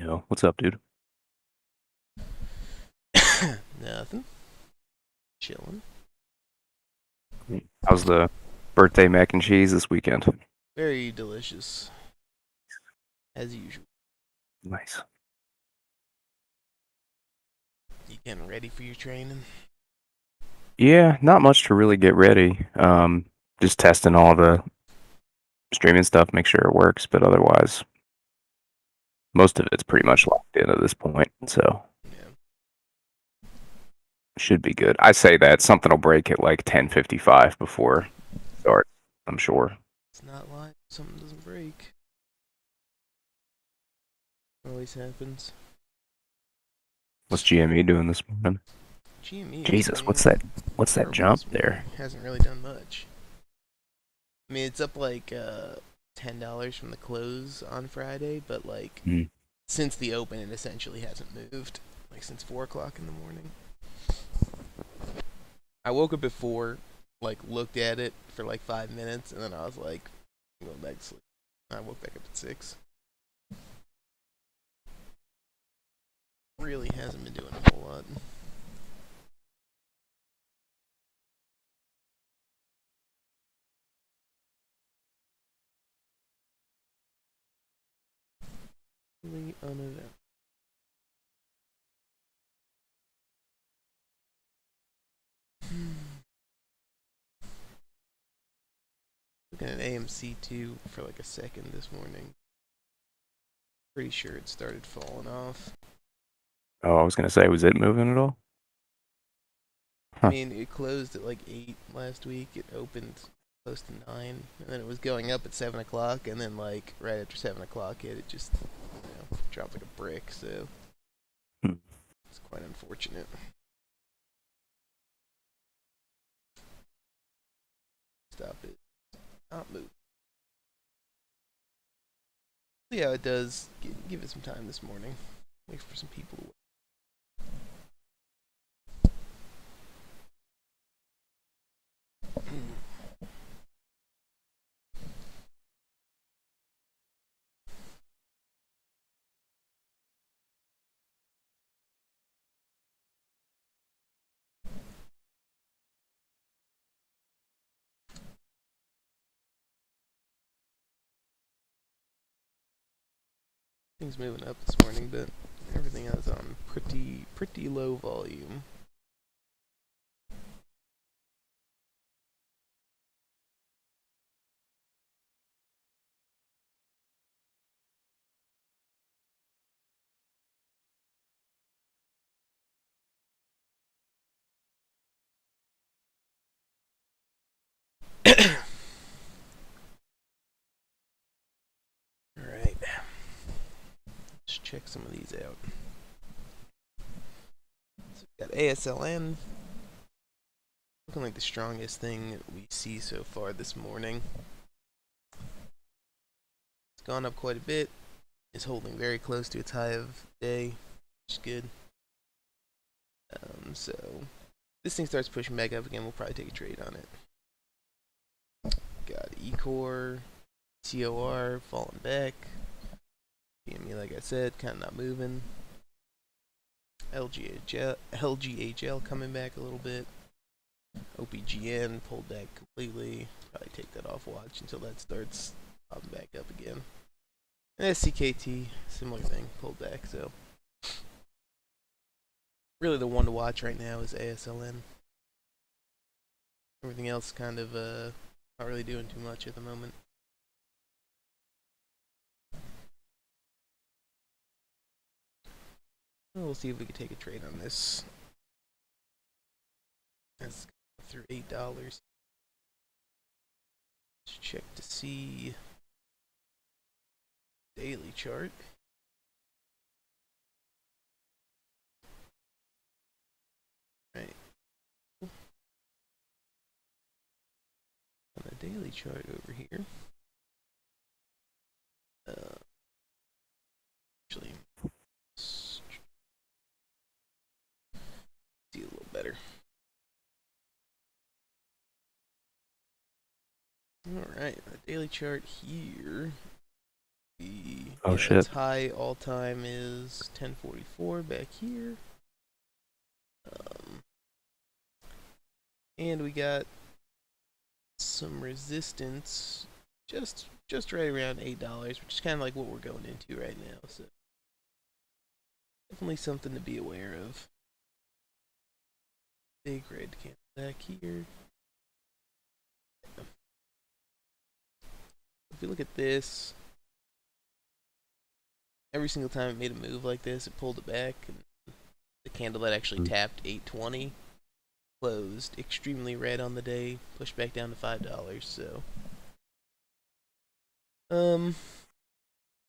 Yo, what's up, dude? Nothing. Chilling. How's the birthday mac and cheese this weekend? Very delicious, as usual. Nice. You getting ready for your training? Yeah, not much to really get ready. Just testing all the streaming stuff, make sure it works, but otherwise, most of it's pretty much locked in at this point, so Yeah. should be good. I say that something will break at like 10:55 before it starts, I'm sure. It's not like something doesn't break. Always happens. What's GME doing this morning? GME is Jesus, what's doing that? What's that horrible jump this morning. there? Hasn't really done much. I mean, it's up like $10 from the close on Friday, but like Hmm. since the open, it essentially hasn't moved. Like since 4 o'clock in the morning. I woke up before, like looked at it for like 5 minutes, and then I was like, I'm going back to sleep. I woke back up at 6. Really hasn't been doing a whole lot. Really uneventful. Looking at AMC2 for like a second this morning. Pretty sure it started falling off. Oh, I was gonna say, was it moving at all? I Huh. mean, it closed at like 8 last week. It opened close to 9. And then it was going up at 7 o'clock. And then, like, right after 7 o'clock hit, it just, dropped like a brick. So Hmm. it's quite unfortunate. Stop it. Not move. See how it does. Give it some time this morning. Wait for some people to wait. Things moving up this morning, but everything else on pretty low volume. All right, let's check some of these out. So we got ASLN looking like the strongest thing we see so far this morning. It's gone up quite a bit. It's holding very close to its high of the day, which is good. So this thing starts pushing back up again, we'll probably take a trade on it. Got E-Core, COR falling back. PME, like I said, kind of not moving. LGHL coming back a little bit. OPGN pulled back completely. Probably take that off watch until that starts popping back up again. And SCKT, similar thing, pulled back. So really the one to watch right now is ASLN. Everything else kind of not really doing too much at the moment. We'll see if we can take a trade on this. That's through $8. Let's check to see daily chart. Right. On the daily chart over here. Actually, see a little better. Alright, the daily chart here. Oh Yeah, shit. its high all time is 1044 back here. Um, and we got some resistance just right around $8, which is kind of like what we're going into right now. So definitely something to be aware of. Big red candle back here. If we look at this, every single time it made a move like this, it pulled it back, and the candle that actually Mm. tapped 820 closed extremely red on the day, pushed back down to $5. So, um,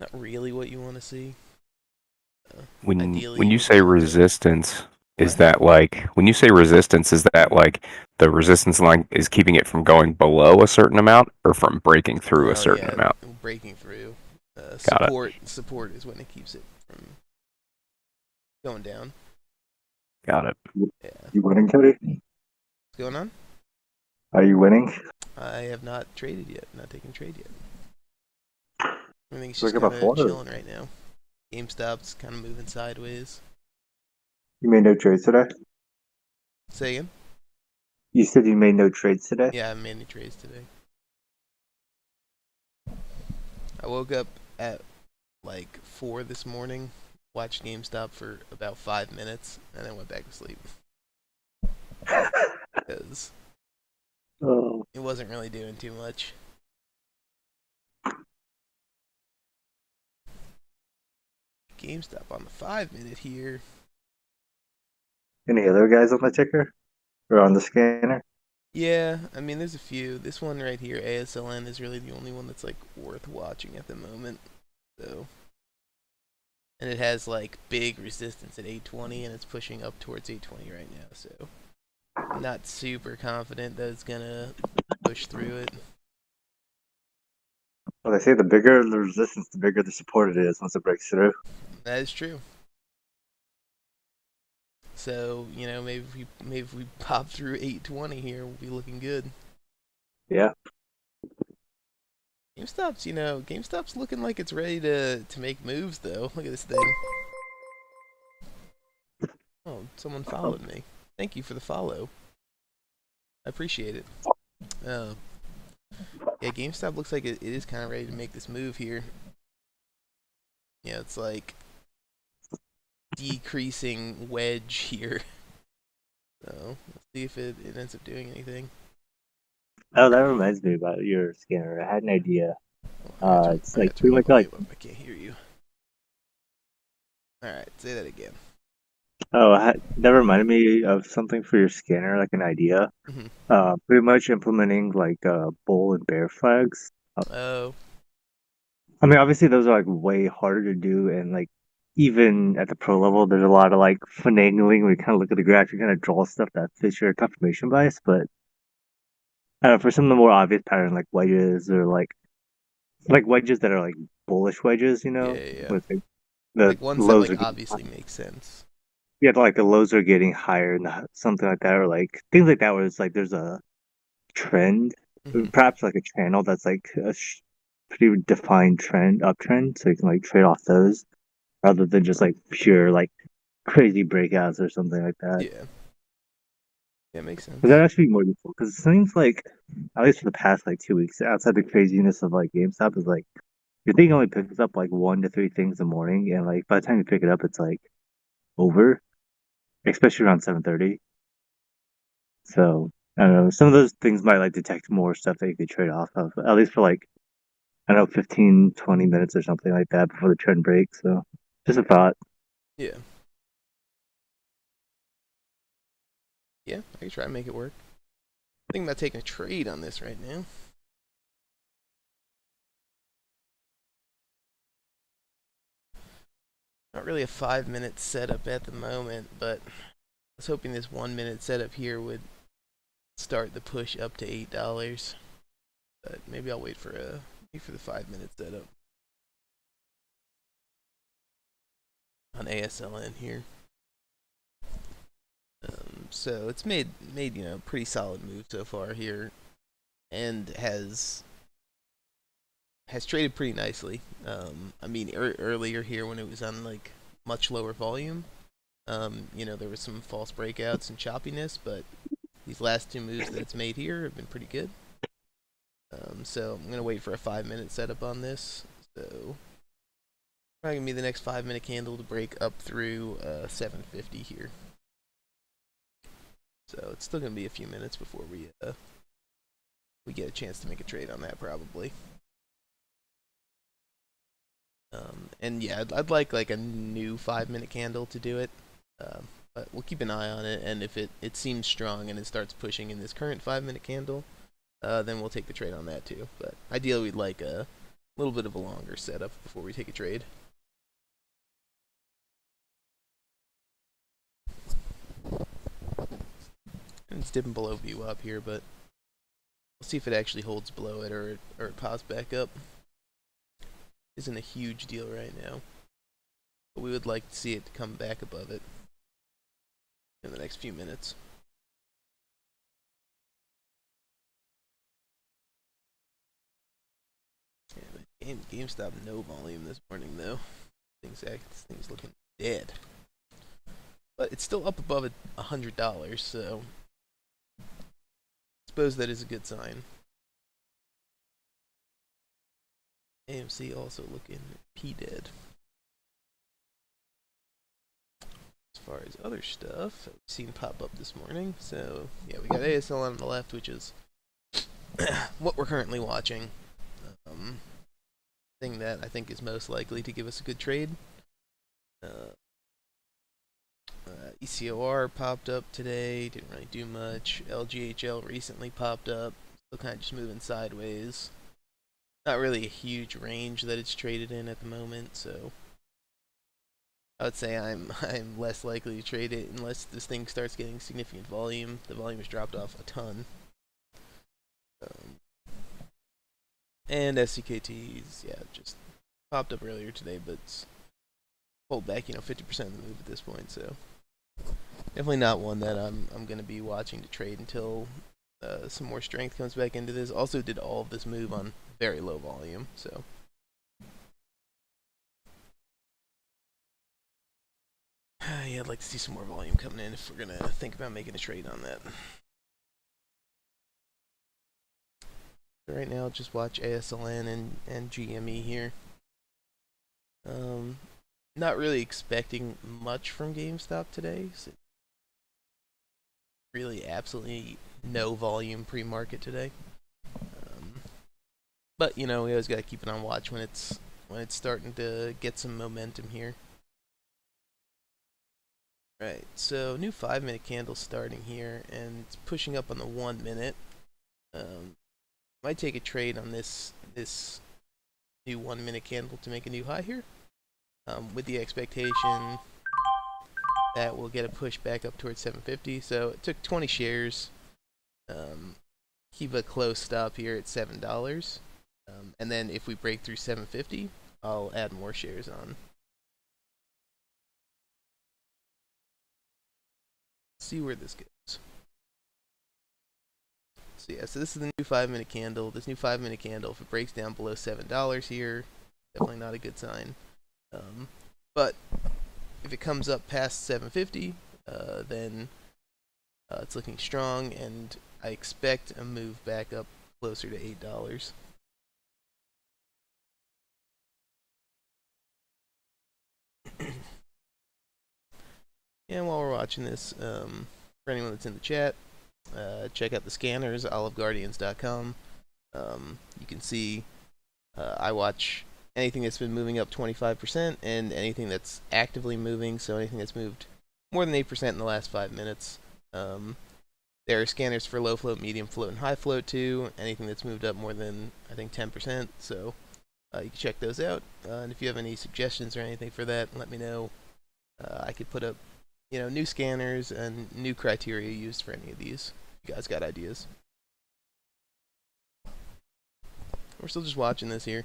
not really what you want to see. Ideally, When you you would say want the resistance, is what? that like when you say resistance, is that like the resistance line is keeping it from going below a certain amount or from breaking through a Oh certain yeah, amount? breaking through. Got it. Support is when it keeps it from going down. Got it. Yeah, You winning, Cody? what's going on? Are you winning? I have not traded yet. Not taking trade yet. Everything's just Look at kind my of photo. chilling right now. GameStop's kind of moving sideways. You made no trades today? Say again? You said you made no trades today? Yeah, I haven't made any trades today. I woke up at like 4 this morning, watched GameStop for about 5 minutes, and then went back to sleep because Oh. it wasn't really doing too much. GameStop on the 5 minute here. Any other guys on the ticker? Or on the scanner? Yeah, I mean, there's a few. This one right here, ASLN, is really the only one that's like worth watching at the moment. So, and it has like big resistance at 820, and it's pushing up towards 820 right now. So, I'm not super confident that it's gonna push through it. Well, they say the bigger the resistance, the bigger the support it is once it breaks through. That is true. So, maybe if we pop through 820 here, we'll be looking good. Yeah. GameStop's looking like it's ready to make moves though. Look at this thing. Oh, someone Oh. followed me. Thank you for the follow. I appreciate it. Uh, yeah, GameStop looks like it is kind of ready to make this move here. Yeah, it's like decreasing wedge here. So let's see if it ends up doing anything. Oh, that reminds me about your scanner. I had an idea. Oh, It's I like gotta turn pretty the much like, volume up. I can't hear you. All right, say that again. that reminded me of something for your scanner, like an idea. Mhm. Pretty much implementing like bull and bear flags. Oh, I mean, obviously those are like way harder to do, and like even at the pro level, there's a lot of like finagling. We kind of look at the graph, you kind of draw stuff that fits your confirmation bias. But for some of the more obvious patterns, like wedges or like wedges that are like bullish wedges, yeah, yeah, yeah. with like the Like ones that lows like are getting obviously make sense. yeah, like the lows are getting higher and something like that, or like things like that, where it's like there's a trend, Hmm. perhaps like a channel that's like a pretty defined trend, uptrend, so you can like trade off those rather than just like pure like crazy breakouts or something like that. Yeah, yeah, makes Because that sense. actually be more useful. Because it seems like, at least for the past like 2 weeks, outside the craziness of like GameStop, is like your thing only picks up like 1 to 3 things in the morning, and like by the time you pick it up, it's like over, especially around 7:30. So I don't know. Some of those things might like detect more stuff that you could trade off of, at least for like I don't know, 15, 20 minutes or something like that before the trend breaks. So just a thought. Yeah, yeah, I can try and make it work. Thinking about taking a trade on this right now. Not really a 5 minute setup at the moment, but I was hoping this 1 minute setup here would start the push up to $8. But maybe I'll wait for the 5 minute setup on ASLN here. So it's made pretty solid move so far here, and has has traded pretty nicely. I mean, earlier here when it was on like much lower volume, there was some false breakouts and choppiness, but these last two moves that it's made here have been pretty good. So I'm gonna wait for a 5-minute setup on this. So probably gonna be the next 5-minute candle to break up through 750 here. So it's still gonna be a few minutes before we get a chance to make a trade on that probably. And yeah, I'd like a new 5-minute candle to do it. But we'll keep an eye on it, and if it seems strong and it starts pushing in this current 5-minute candle, then we'll take the trade on that too. But ideally, we'd like a little bit of a longer setup before we take a trade. And it's dipping below VWAP here, but we'll see if it actually holds below it or it pops back up. Isn't a huge deal right now, but we would like to see it come back above it in the next few minutes. Yeah, GameStop no volume this morning though. Things looking dead, but it's still up above $100, so I suppose that is a good sign. AMC also looking P-dead. As far as other stuff I've seen pop up this morning, so yeah, we got ASL on the left, which is what we're currently watching. Thing that I think is most likely to give us a good trade. ECOR popped up today, didn't really do much. LGHL recently popped up, still kind of just moving sideways. Not really a huge range that it's traded in at the moment, so I would say I'm less likely to trade it unless this thing starts getting significant volume. The volume has dropped off a ton. And SCKTs, yeah, just popped up earlier today, but it's pulled back, 50% of the move at this point, so definitely not one that I'm going to be watching to trade until some more strength comes back into this. Also did all of this move on very low volume, so yeah, I'd like to see some more volume coming in if we're going to think about making a trade on that. So right now, just watch ASLN and GME here. Not really expecting much from GameStop today. So really, absolutely no volume pre-market today. But we always got to keep it on watch when it's starting to get some momentum here. Right, so new 5-minute candle starting here, and it's pushing up on the 1 minute. Might take a trade on this new 1 minute candle to make a new high here, with the expectation that we'll get a push back up towards 750. So it took 20 shares. Keep a close stop here at $7, and then if we break through 750, I'll add more shares on. See where this goes. So yeah, so this is the new 5-minute candle. This new 5-minute candle, if it breaks down below $7 here, definitely not a good sign. But if it comes up past 750, then it's looking strong, and I expect a move back up closer to $8. And while we're watching this, for anyone that's in the chat, check out the scanners, oliveguardians.com. You can see I watch anything that's been moving up 25% and anything that's actively moving, so anything that's moved more than 8% in the last 5 minutes. There are scanners for low float, medium float, and high float too. Anything that's moved up more than, I think, 10%. So you can check those out. And if you have any suggestions or anything for that, let me know. I could put up, new scanners and new criteria used for any of these. If you guys got ideas. We're still just watching this here.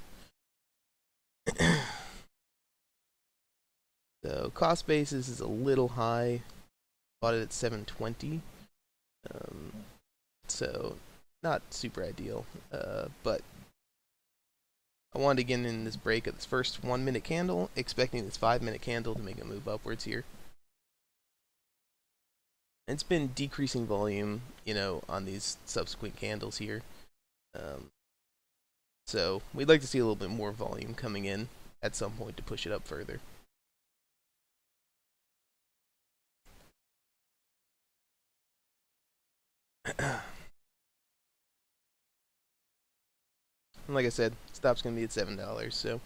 So cost basis is a little high. Bought it at 720. So not super ideal, but I wanted to get in this break at this first 1 minute candle, expecting this 5 minute candle to make a move upwards here. And it's been decreasing volume, you know, on these subsequent candles here. So we'd like to see a little bit more volume coming in at some point to push it up further. And like I said, stop's going to be at $7, so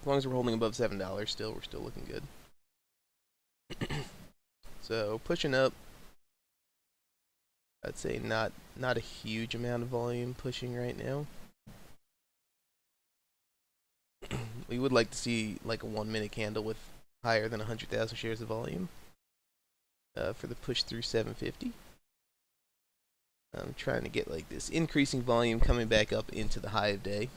as long as we're holding above $7 still, we're still looking good. So pushing up, I'd say not a huge amount of volume pushing right now. We would like to see like a 1 minute candle with higher than 100,000 shares of volume for the push through 750. I'm trying to get like this increasing volume coming back up into the high of day.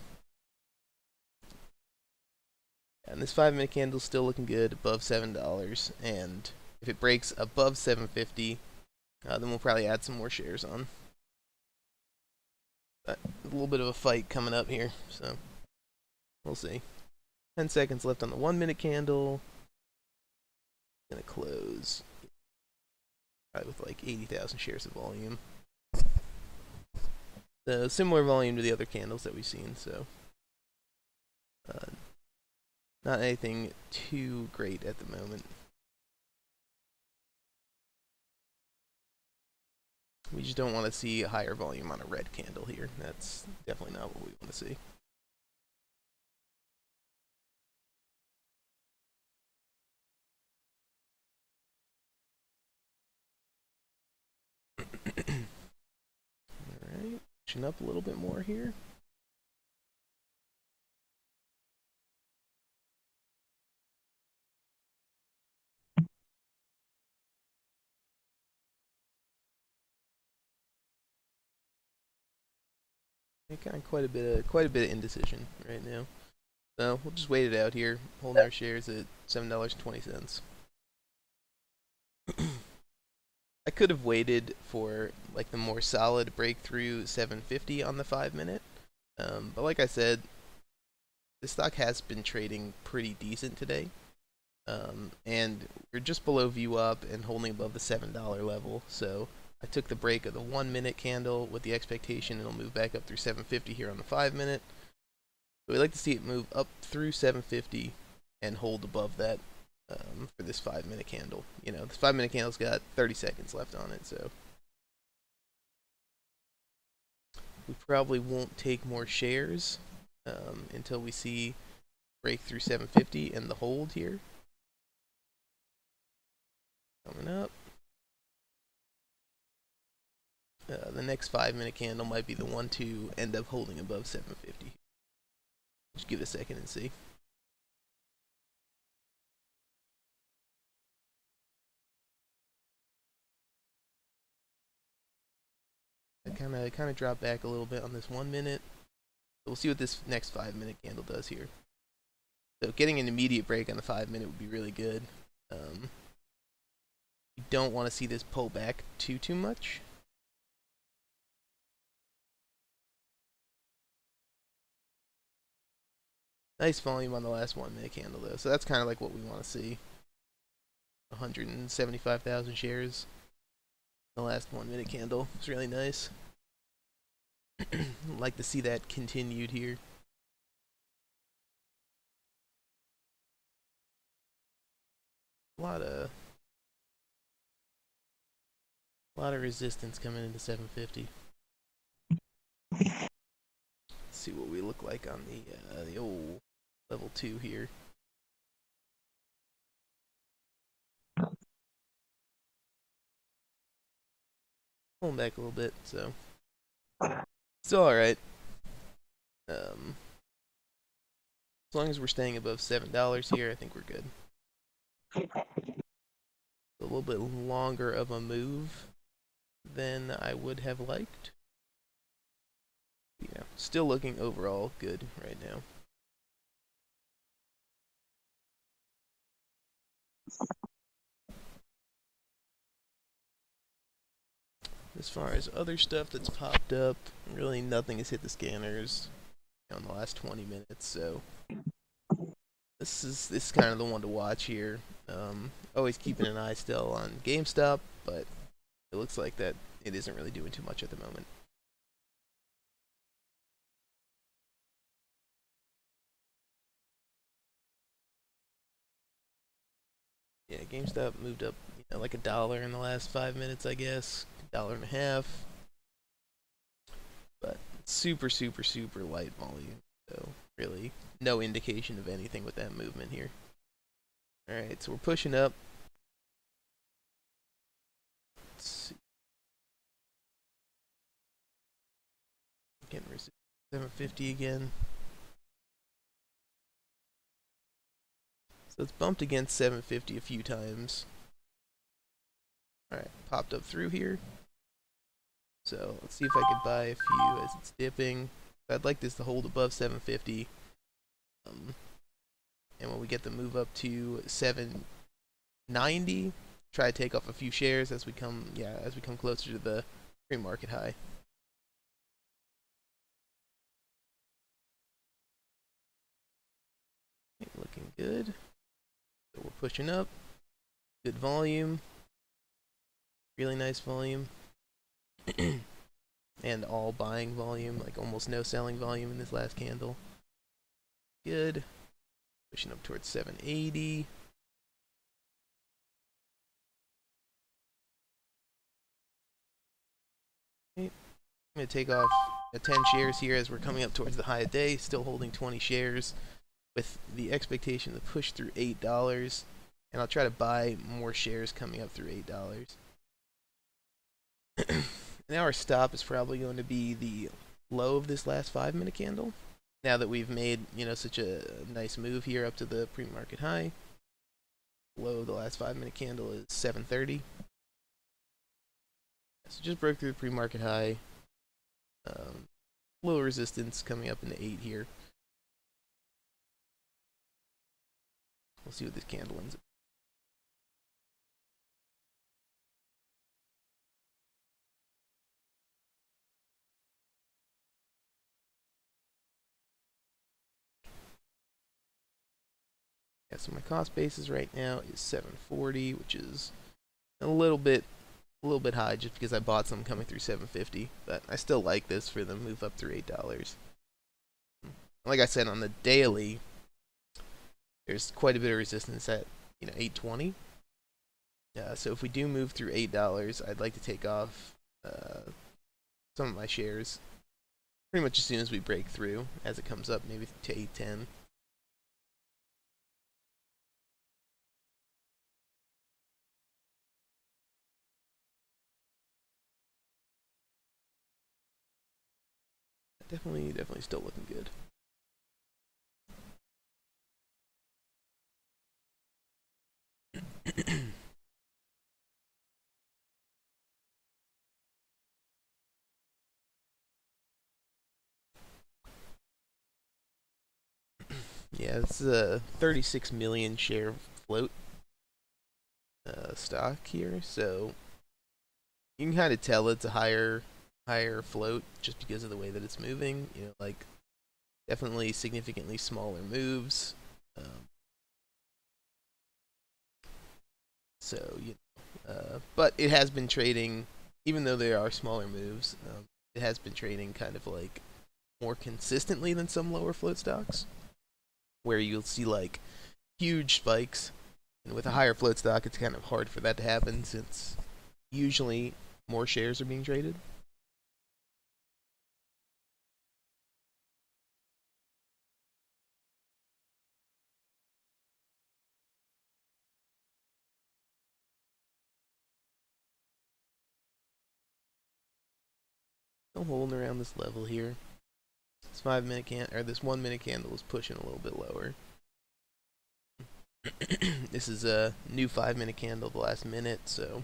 And this 5 minute candle is still looking good above $7. And if it breaks above 750, then we'll probably add some more shares on. But a little bit of a fight coming up here, so we'll see. 10 seconds left on the 1 minute candle. Gonna close probably with like 80,000 shares of volume. So similar volume to the other candles that we've seen, so not anything too great at the moment. We just don't want to see a higher volume on a red candle here. That's definitely not what we want to see. Alright, pushing up a little bit more here. Kind of quite a bit of indecision right now. So we'll just wait it out here, holding our shares at $7.20. I could have waited for like the more solid breakthrough 750 on the 5 minute, but like I said, the stock has been trading pretty decent today, and we're just below VWAP and holding above the $7 level. So I took the break of the 1 minute candle with the expectation it'll move back up through 750 here on the 5 minute. So we'd like to see it move up through 750 and hold above that for this 5 minute candle. You know, this 5 minute candle's got 30 seconds left on it, so we probably won't take more shares until we see break through 750 and the hold here. Coming up. The next 5 minute candle might be the one to end up holding above 750. Just give it a second and see. It kind of dropped back a little bit on this 1 minute. So we'll see what this next 5 minute candle does here. So getting an immediate break on the 5 minute would be really good. You don't want to see this pull back too much. Nice volume on the last 1 minute candle though, so that's kind of like what we want to see. 175,000 shares. The last 1 minute candle. It's really nice. Like to see that continued here. A lot of resistance coming into 750. Let's see what we look like on the old level 2 here. Pulling back a little bit, so still all right. As long as we're staying above $7 here, I think we're good. A little bit longer of a move than I would have liked. Yeah, still looking overall good right now. As far as other stuff that's popped up, really nothing has hit the scanners. in the last 20 minutes. So this is kind of the one to watch here. Always keeping an eye still on GameStop, but it looks like that it isn't really doing too much at the moment. Yeah, GameStop moved up, like $1 in the last 5 minutes, I guess, $1.50, but super, super, super light volume. So really, no indication of anything with that movement here. All right, so we're pushing up. Let's see. Getting resistance 750 again. So it's bumped against 750 a few times. Alright, popped up through here. So let's see if I could buy a few as it's dipping. I'd like this to hold above 750. And when we get the move up to 790, try to take off a few shares as we come closer to the pre-market high. Okay, looking good. So we're pushing up. Good volume. Really nice volume. And all buying volume, like almost no selling volume in this last candle. Good. Pushing up towards 780. Okay. I'm going to take off 10 shares here as we're coming up towards the high of day, still holding 20 shares with the expectation to push through $8. And I'll try to buy more shares coming up through $8. Now our stop is probably going to be the low of this last 5-minute candle. Now that we've made, such a nice move here up to the pre-market high. Low of the last 5-minute candle is 730. So just broke through the pre-market high. Little resistance coming up into 8 here. We'll see what this candle ends up. Yeah, so my cost basis right now is 740, which is a little bit high just because I bought some coming through 750, but I still like this for the move up through $8. Like I said, on the daily, there's quite a bit of resistance at 820. So if we do move through $8, I'd like to take off some of my shares pretty much as soon as we break through, as it comes up maybe to 810. Definitely still looking good. Yeah, this is a 36 million share float stock here, so you can kind of tell it's a higher float just because of the way that it's moving. Like definitely significantly smaller moves. But it has been trading, even though there are smaller moves. It has been trading kind of like more consistently than some lower float stocks, where you'll see like huge spikes. And with a higher float stock, it's kind of hard for that to happen since usually more shares are being traded. Still holding around this level here. This 5-minute this 1-minute candle is pushing a little bit lower. This is a new 5-minute candle the last minute, so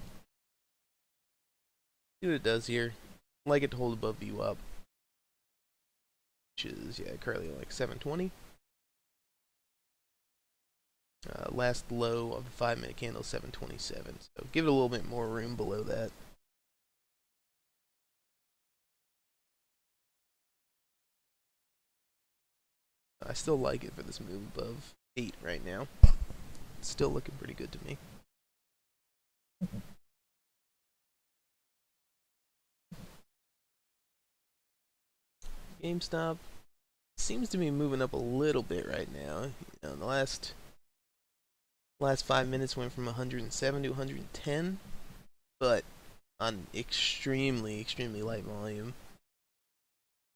see what it does here. I'd like it to hold above VWAP up, which is currently like 720. Last low of the 5-minute candle is 727, so give it a little bit more room below that. I still like it for this move above 8 right now. It's still looking pretty good to me. GameStop seems to be moving up a little bit right now. You know, in the last 5 minutes went from 107 to 110, but on extremely light volume.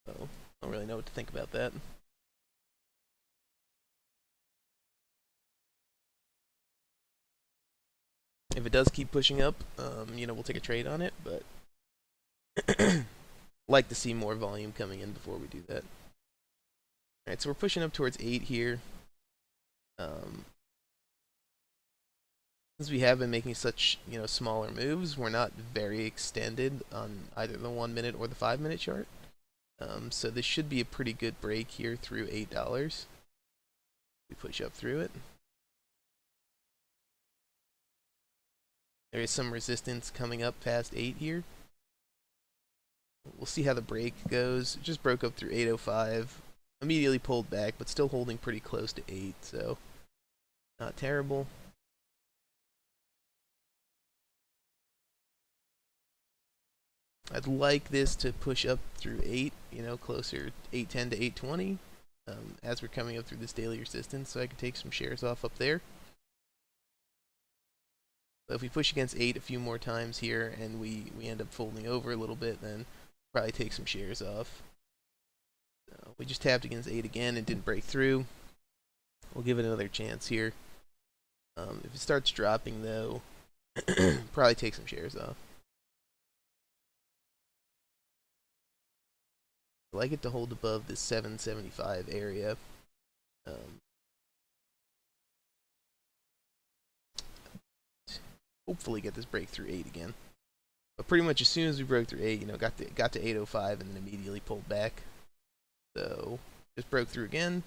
So I don't really know what to think about that. If it does keep pushing up, we'll take a trade on it, but like to see more volume coming in before we do that. Alright, so we're pushing up towards 8 here. Since we have been making such, smaller moves, we're not very extended on either the 1 minute or the 5 minute chart. So this should be a pretty good break here through $8. We push up through it. There is some resistance coming up past 8 here. We'll see how the break goes. It just broke up through 805. Immediately pulled back, but still holding pretty close to 8, so not terrible. I'd like this to push up through 8, closer 810 to 820 as we're coming up through this daily resistance, so I could take some shares off up there. But if we push against 8 a few more times here and we end up folding over a little bit, then probably take some shares off. So we just tapped against 8 again and didn't break through. We'll give it another chance here. If it starts dropping, though, probably take some shares off. I like it to hold above this 775 area. Hopefully get this break through 8 again. But pretty much as soon as we broke through 8, got to 805 and then immediately pulled back. So just broke through again.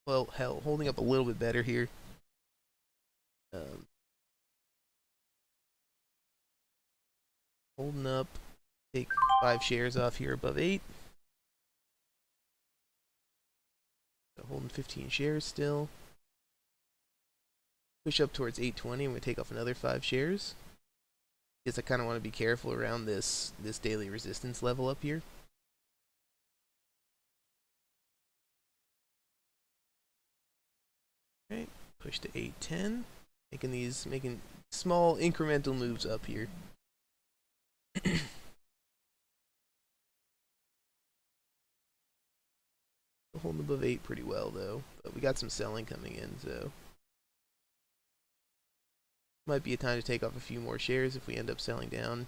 Well, hell, holding up a little bit better here. Holding up. Take 5 shares off here above 8. So holding 15 shares still. Push up towards 820 and we take off another 5 shares. Because I kind of want to be careful around this daily resistance level up here. Alright, push to 810. Making small incremental moves up here. Holding above 8 pretty well though, but we got some selling coming in, so might be a time to take off a few more shares if we end up selling down.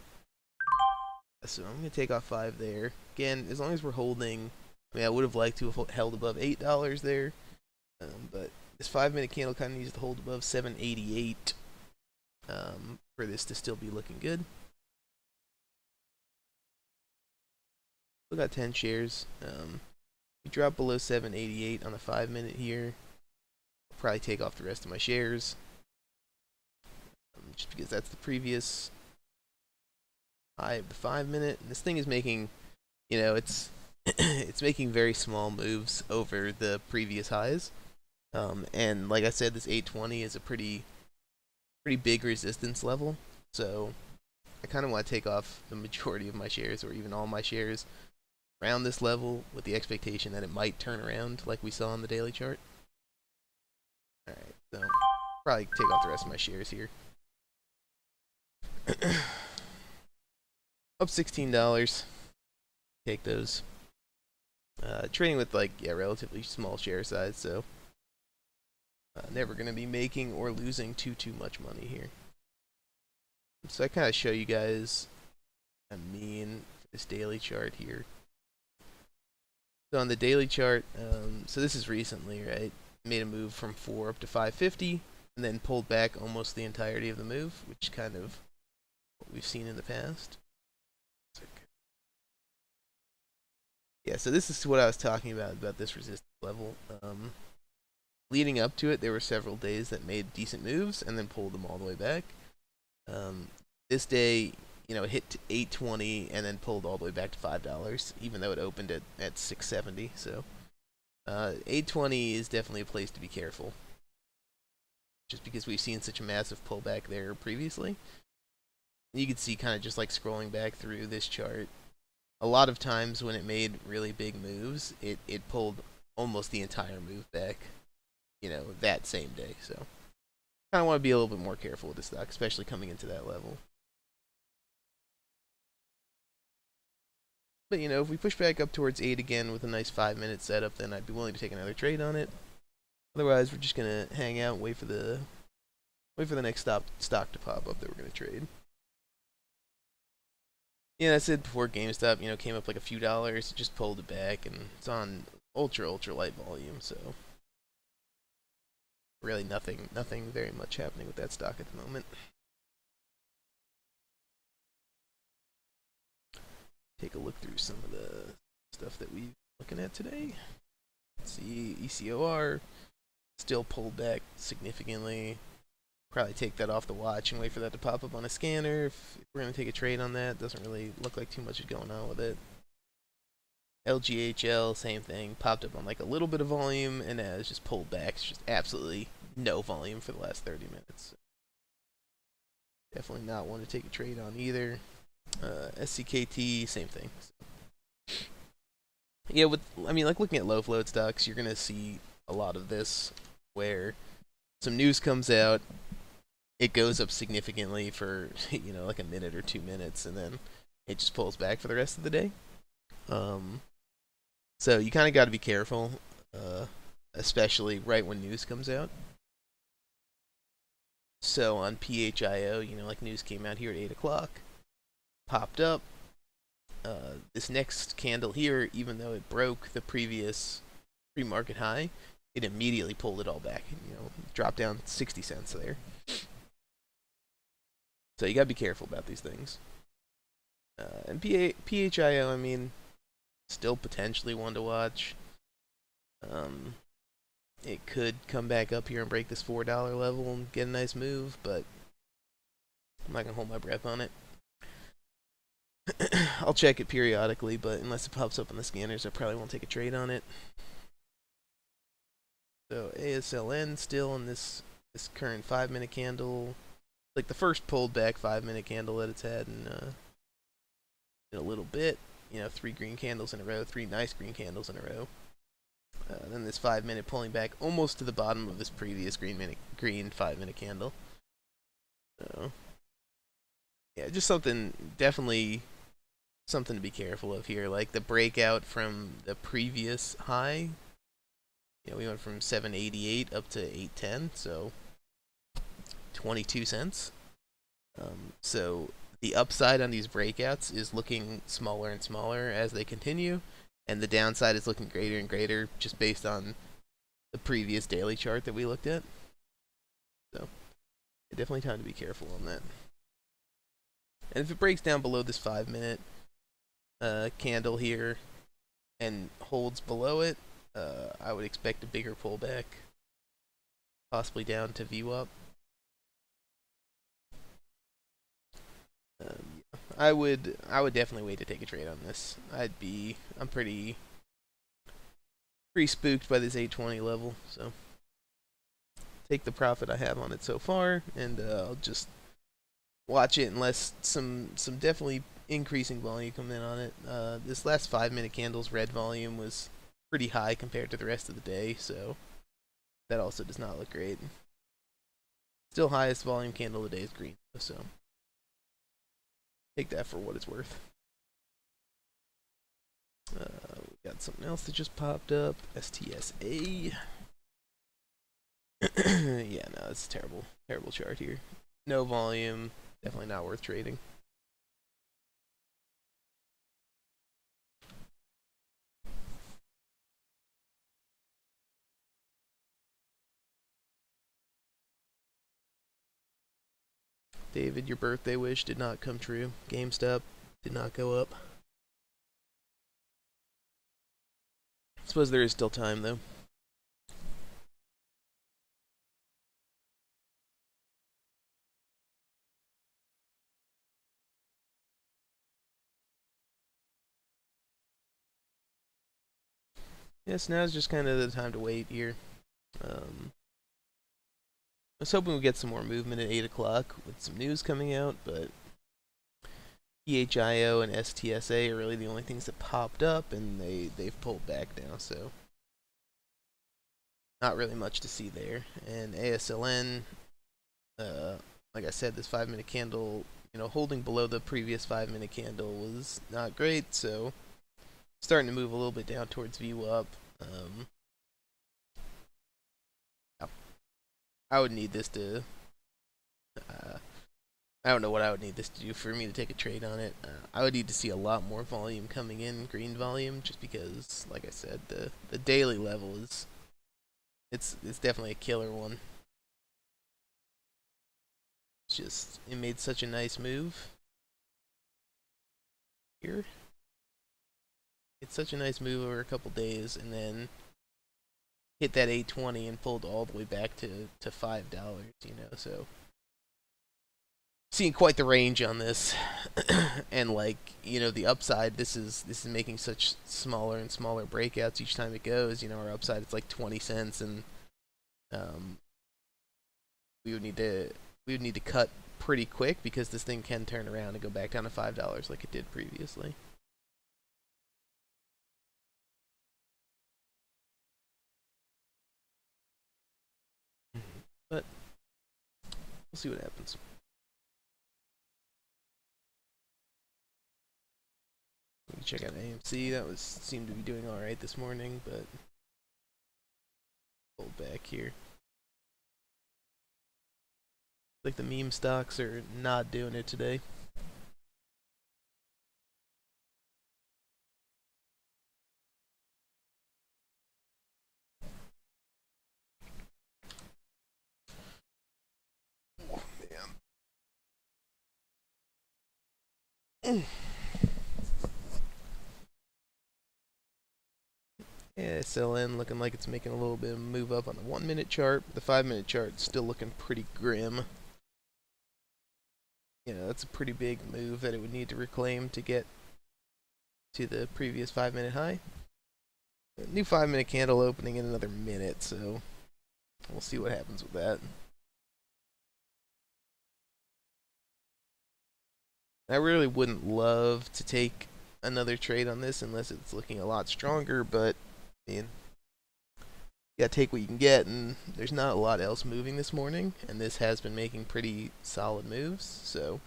So I'm going to take off 5 there. Again, as long as we're holding, I would have liked to have held above $8 there, but this 5 minute candle kind of needs to hold above 788 for this to still be looking good. Still got 10 shares. We drop below 788 on the 5 minute here. I'll probably take off the rest of my shares. Just because that's the previous high of the 5 minute. And this thing is making, it's it's making very small moves over the previous highs. And like I said, this 820 is a pretty big resistance level. So I kind of want to take off the majority of my shares, or even all my shares, around this level with the expectation that it might turn around like we saw on the daily chart. Alright, so probably take off the rest of my shares here. Up $16. Take those. Trading with relatively small share size, so never going to be making or losing too much money here. So I kind of show you guys a mean for this daily chart here. So on the daily chart, so this is recently, right? Made a move from 4 up to 550, and then pulled back almost the entirety of the move, which is kind of what we've seen in the past. Yeah, so this is what I was talking about this resistance level. Leading up to it, there were several days that made decent moves and then pulled them all the way back. This day, it hit to 820 and then pulled all the way back to $5, even though it opened at 670. So 820 is definitely a place to be careful, just because we've seen such a massive pullback there previously. You can see kind of just like scrolling back through this chart, a lot of times when it made really big moves, it pulled almost the entire move back, that same day. So kind of want to be a little bit more careful with this stock, especially coming into that level. But if we push back up towards 8 again with a nice 5-minute setup, then I'd be willing to take another trade on it. Otherwise, we're just gonna hang out and wait for the next stock to pop up that we're gonna trade. Yeah, I said before GameStop, came up like a few dollars, it just pulled it back, and it's on ultra light volume, so really nothing very much happening with that stock at the moment. Take a look through some of the stuff that we're looking at today. Let's see, ECOR still pulled back significantly. Probably take that off the watch and wait for that to pop up on a scanner. If we're going to take a trade on that, doesn't really look like too much is going on with it. LGHL, same thing. Popped up on like a little bit of volume and has just pulled back. It's just absolutely no volume for the last 30 minutes. Definitely not one to take a trade on either. SCKT, same thing. Yeah, like looking at low float stocks, you're going to see a lot of this where some news comes out, it goes up significantly for like a minute or 2 minutes, and then it just pulls back for the rest of the day. So you kind of got to be careful, especially right when news comes out. So on PHIO, like news came out here at 8 o'clock, popped up. This next candle here, even though it broke the previous pre-market high, it immediately pulled it all back. Dropped down 60 cents there. So you gotta be careful about these things. And PHIO, still potentially one to watch. It could come back up here and break this $4 level and get a nice move, but I'm not gonna hold my breath on it. I'll check it periodically, but unless it pops up on the scanners, I probably won't take a trade on it. So ASLN still in this current 5-minute candle, like the first pulled back 5-minute candle that it's had in a little bit. 3 green candles in a row, 3 nice green candles in a row. Then this 5-minute pulling back almost to the bottom of this previous green 5-minute candle. So yeah, just definitely something to be careful of here. Like the breakout from the previous high, we went from 788 up to 810, so 22 cents. So the upside on these breakouts is looking smaller and smaller as they continue, and the downside is looking greater and greater just based on the previous daily chart that we looked at. So definitely time to be careful on that. And if it breaks down below this 5-minute candle here and holds below it, I would expect a bigger pullback, possibly down to VWAP. I would definitely wait to take a trade on this. I'm pretty spooked by this 820 level, so take the profit I have on it so far, and I'll just watch it unless some definitely increasing volume come in on it. This last 5-minute candle's red volume was pretty high compared to the rest of the day, so that also does not look great. Still highest volume candle today is green, so take that for what it's worth. We got something else that just popped up. STSA. Yeah, no, it's a terrible chart here. No volume. Definitely not worth trading. David, your birthday wish did not come true. GameStop did not go up. I suppose there is still time, though. Yes, now's just kind of the time to wait here. I was hoping we'd get some more movement at 8 o'clock with some news coming out, but PHIO and STSA are really the only things that popped up, and they've pulled back now, so not really much to see there. And ASLN, like I said, this 5-minute candle, holding below the previous 5-minute candle was not great, so starting to move a little bit down towards VWAP. I would need this to. I don't know what I would need this to do for me to take a trade on it. I would need to see a lot more volume coming in, green volume, just because, like I said, the daily level is it's definitely a killer one. It's just it made such a nice move here. It's such a nice move over a couple days, and then hit that 820 and pulled all the way back to $5. So seeing quite the range on this. And the upside, this is making such smaller and smaller breakouts each time it goes. Our upside it's like 20 cents, and we would need to cut pretty quick because this thing can turn around and go back down to $5 like it did previously. But we'll see what happens. We can check out AMC. That seemed to be doing all right this morning, but pulled back here. Like the meme stocks are not doing it today. Oh, man. Yeah, SLN looking like it's making a little bit of a move up on the 1-minute chart. The 5-minute chart still looking pretty grim. That's a pretty big move that it would need to reclaim to get to the previous 5-minute high. A new 5-minute candle opening in another minute, so we'll see what happens with that. I really wouldn't love to take another trade on this unless it's looking a lot stronger, but you gotta take what you can get, and there's not a lot else moving this morning, and this has been making pretty solid moves, so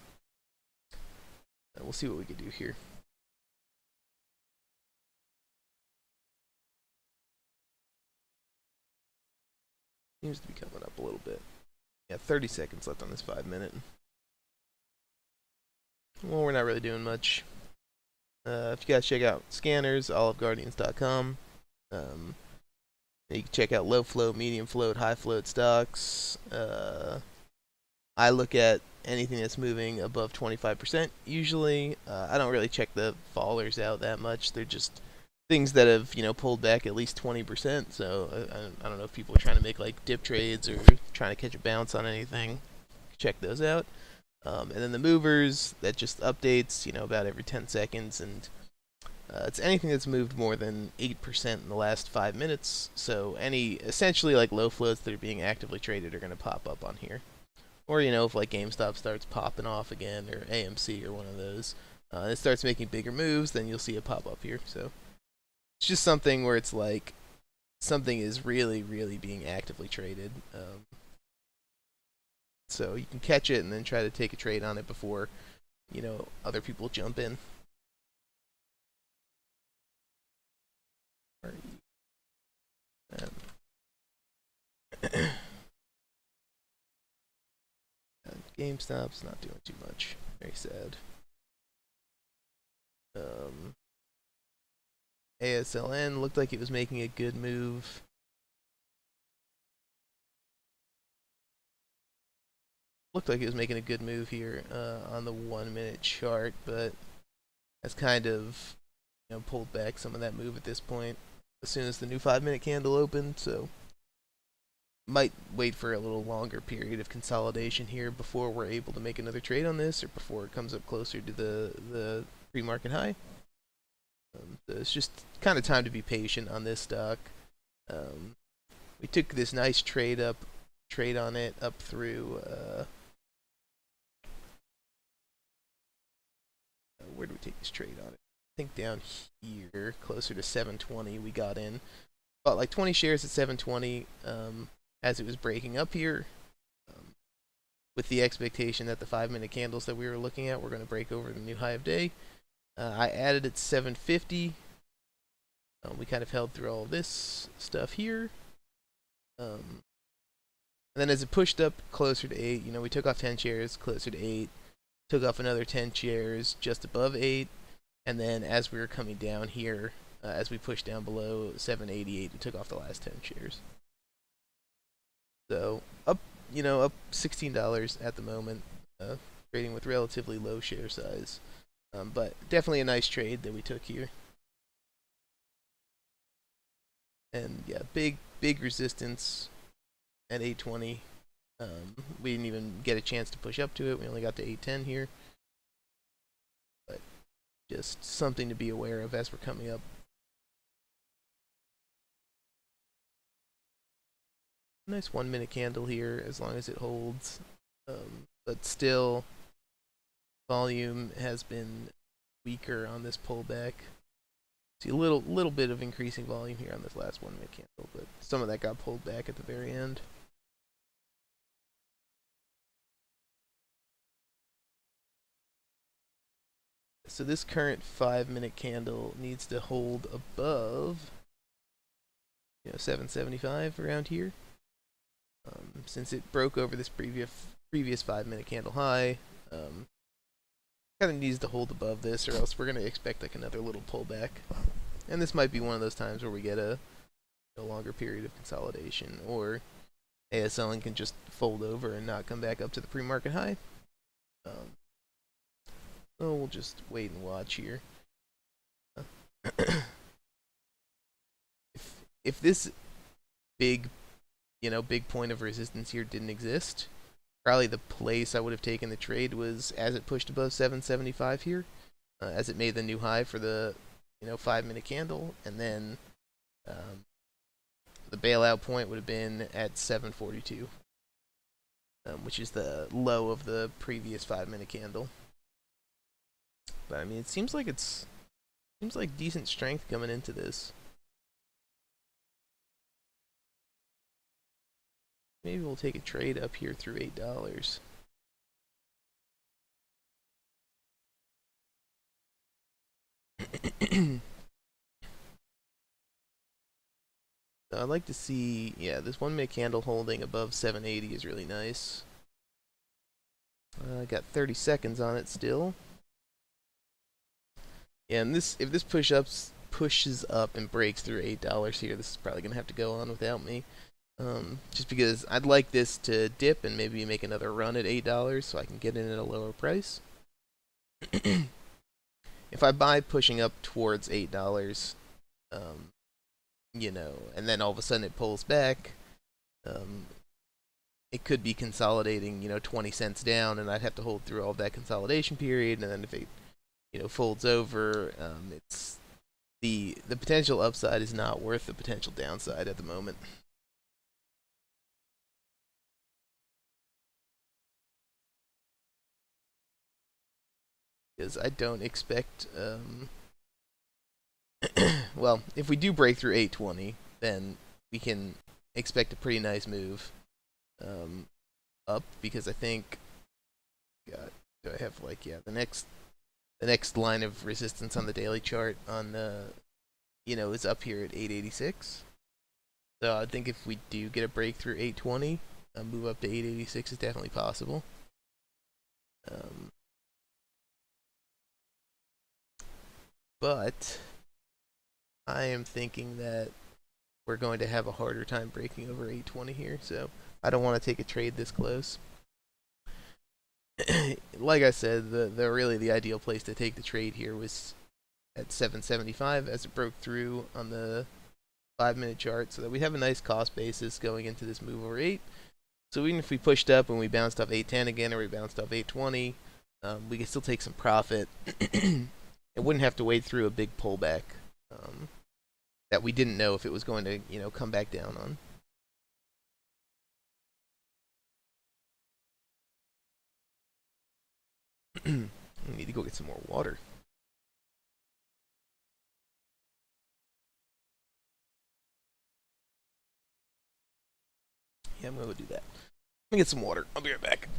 we'll see what we can do here. Seems to be coming up a little bit. Yeah, 30 seconds left on this 5-minute. Well, we're not really doing much. If you guys check out scanners, oliveguardians.com. You can check out low float, medium float, high float stocks. I look at anything that's moving above 25% usually. I don't really check the fallers out that much. They're just things that have pulled back at least 20%. So I don't know if people are trying to make like dip trades or trying to catch a bounce on anything. Check those out. And then the movers, that just updates about every 10 seconds, and it's anything that's moved more than 8% in the last 5 minutes. So any essentially like low floats that are being actively traded are going to pop up on here. Or if like GameStop starts popping off again, or AMC or one of those, it starts making bigger moves, then you'll see it pop up here. So it's just something where it's like something is really, really being actively traded. So you can catch it and then try to take a trade on it before other people jump in. GameStop's not doing too much. Very sad. ASLN looked like it was making a good move. Looked like it was making a good move here on the 1-minute chart, but has kind of pulled back some of that move at this point as soon as the new 5-minute candle opened. So might wait for a little longer period of consolidation here before we're able to make another trade on this, or before it comes up closer to the pre-market high. So it's just kind of time to be patient on this stock. We took this nice trade on it up through, where do we take this trade on it? I think down here, closer to 720, we got in. Bought like 20 shares at 720 as it was breaking up here, with the expectation that the 5-minute candles that we were looking at were going to break over the new high of day. I added at 750. We kind of held through all this stuff here. And then as it pushed up closer to 8, we took off 10 shares closer to 8, took off another 10 shares just above 8, and then as we were coming down here, as we pushed down below 788, we took off the last 10 shares. So up $16 at the moment, trading with relatively low share size, but definitely a nice trade that we took here. And yeah, big resistance at 820. We didn't even get a chance to push up to it. We only got to 810 here, but just something to be aware of as we're coming up. Nice 1-minute candle here, as long as it holds. But still, volume has been weaker on this pullback. See a little bit of increasing volume here on this last 1-minute candle, but some of that got pulled back at the very end. So this current 5-minute candle needs to hold above 775 around here. Since it broke over this previous 5-minute candle high, kind of needs to hold above this, or else we're going to expect like another little pullback. And this might be one of those times where we get a longer period of consolidation, or ASLN can just fold over and not come back up to the pre-market high. So we'll just wait and watch here. If this big point of resistance here didn't exist, probably the place I would have taken the trade was as it pushed above 775 here, as it made the new high for the 5-minute candle, and then the bailout point would have been at 742, which is the low of the previous 5-minute candle. But I mean, it seems like decent strength coming into this. Maybe we'll take a trade up here through $8. So I'd like to see, this 1-minute candle holding above 780 is really nice. I got 30 seconds on it still. Yeah, and if this pushes up and breaks through $8 here, this is probably gonna have to go on without me. Just because I'd like this to dip and maybe make another run at $8 so I can get in at a lower price. If I buy pushing up towards $8, and then all of a sudden it pulls back, it could be consolidating, 20 cents down, and I'd have to hold through all of that consolidation period, and then if it, folds over, it's the potential upside is not worth the potential downside at the moment. Because I don't expect, well, if we do break through 820, then we can expect a pretty nice move up, because I think, God, do I have the next line of resistance on the daily chart on is up here at 886. So I think if we do get a breakthrough 820, a move up to 886 is definitely possible. But I am thinking that we're going to have a harder time breaking over 820 here, so I don't want to take a trade this close. Like I said, the ideal place to take the trade here was at 775 as it broke through on the 5-minute chart, so that we have a nice cost basis going into this move over 8. So even if we pushed up and we bounced off 810 again, or we bounced off 820, we can still take some profit. It wouldn't have to wait through a big pullback that we didn't know if it was going to, come back down on. I need to go get some more water. Yeah, I'm going to go do that. Let me get some water. I'll be right back.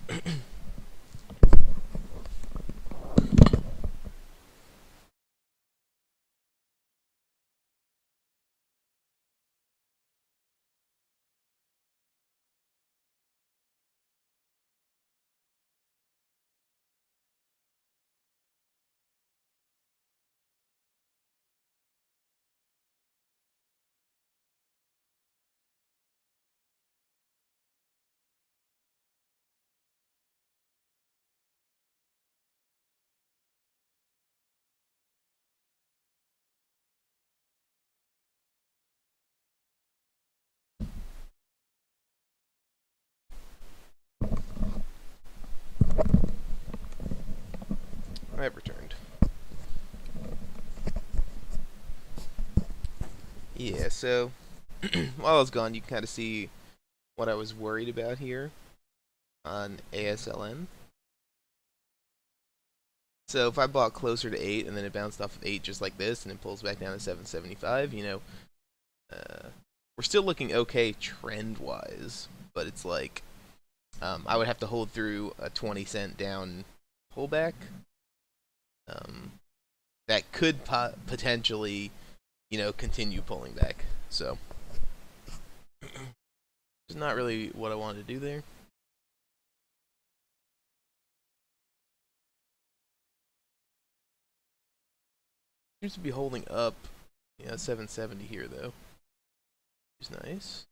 I've returned. Yeah, so while I was gone, you can kind of see what I was worried about here on ASLN. So if I bought closer to 8 and then it bounced off of 8 just like this and it pulls back down to 775, we're still looking okay trend-wise, but it's like I would have to hold through a 20-cent down pullback. That could potentially, continue pulling back. So it's not really what I wanted to do there. Seems to be holding up, 770 here though. Which is nice.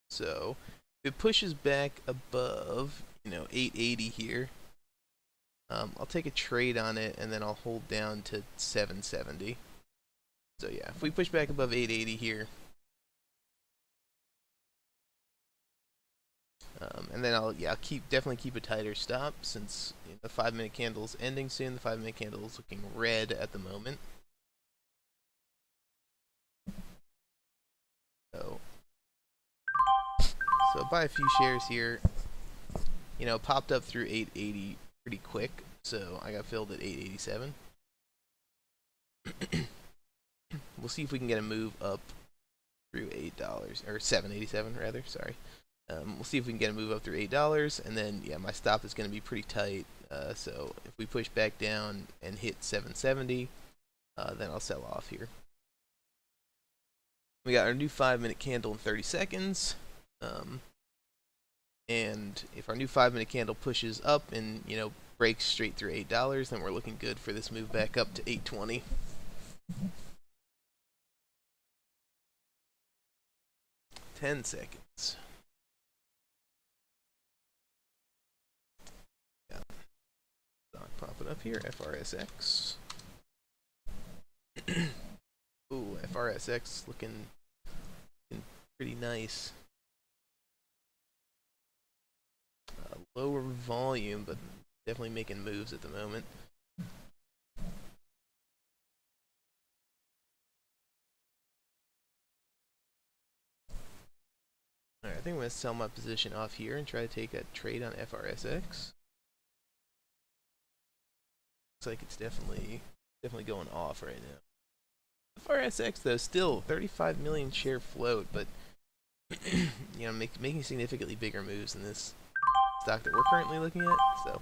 So if it pushes back above, 880 here, I'll take a trade on it and then I'll hold down to 770. So yeah, if we push back above 880 here, and then I'll definitely keep a tighter stop since the 5-minute candle's ending soon. The 5-minute candle is looking red at the moment. So buy a few shares here. Popped up through 880 pretty quick, so I got filled at 887. We'll see if we can get a move up through $8 or 787 rather. Sorry. We'll see if we can get a move up through $8, and then my stop is going to be pretty tight. So if we push back down and hit 770, then I'll sell off here. We got our new 5-minute candle in 30 seconds. And if our new 5-minute candle pushes up and breaks straight through $8, then we're looking good for this move back up to 820. Ten seconds. Yeah. Stock popping up here. FRSX. Ooh, FRSX looking pretty nice. Lower volume, but definitely making moves at the moment. Alright, I think I'm going to sell my position off here and try to take a trade on FRSX. Looks like it's definitely going off right now. FRSX though, still 35 million share float, but making significantly bigger moves than this stock that we're currently looking at. So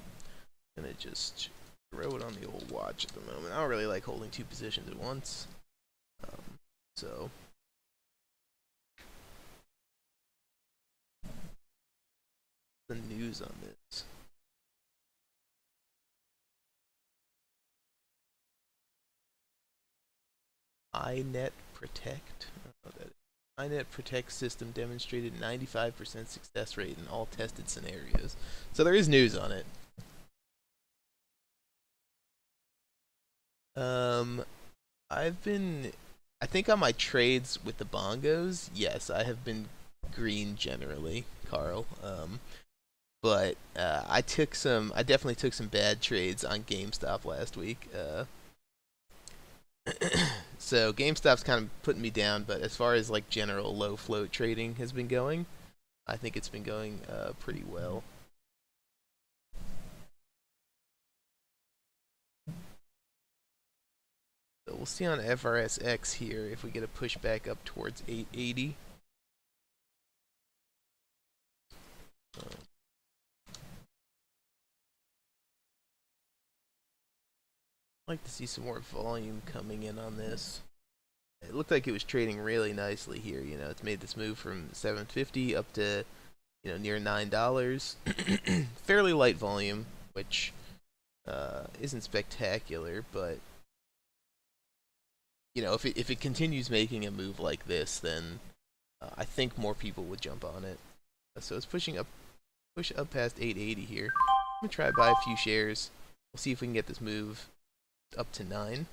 I'm gonna just throw it on the old watch at the moment. I don't really like holding two positions at once. So the news on this. iNet Protect. iNet Protect system demonstrated 95% success rate in all tested scenarios. So there is news on it. I think on my trades with the bongos, yes, I have been green generally, Carl. But I definitely took some bad trades on GameStop last week. So GameStop's kind of putting me down, but as far as like general low float trading has been going, I think it's been going pretty well. So we'll see on FRSX here if we get a push back up towards 880. I'd like to see some more volume coming in on this. It looked like it was trading really nicely here. You know, it's made this move from 750 up to, you know, near $9. Fairly light volume, which isn't spectacular, but you know, if it continues making a move like this, then I think more people would jump on it. So it's push up past 880 here. I'm gonna try buy a few shares. We'll see if we can get this move up to 9.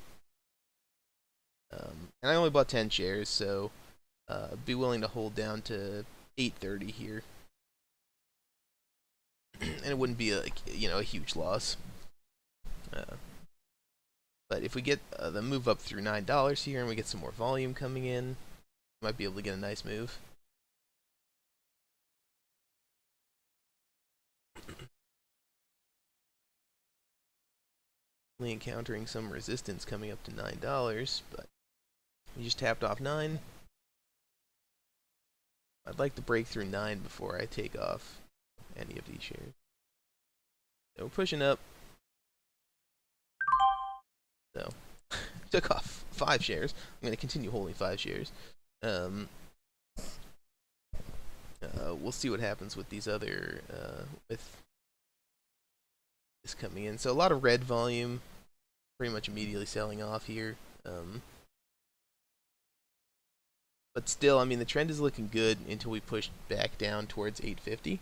And I only bought 10 shares, so be willing to hold down to 830 here, and it wouldn't be a huge loss. But if we get the move up through $9 here, and we get some more volume coming in, we might be able to get a nice move. Encountering some resistance coming up to $9, but we just tapped off 9. I'd like to break through 9 before I take off any of these shares. So we're pushing up. So took off 5 shares. I'm going to continue holding 5 shares. We'll see what happens with these other with this coming in. So a lot of red volume, pretty much immediately selling off here. But still, I mean, the trend is looking good until we push back down towards 850.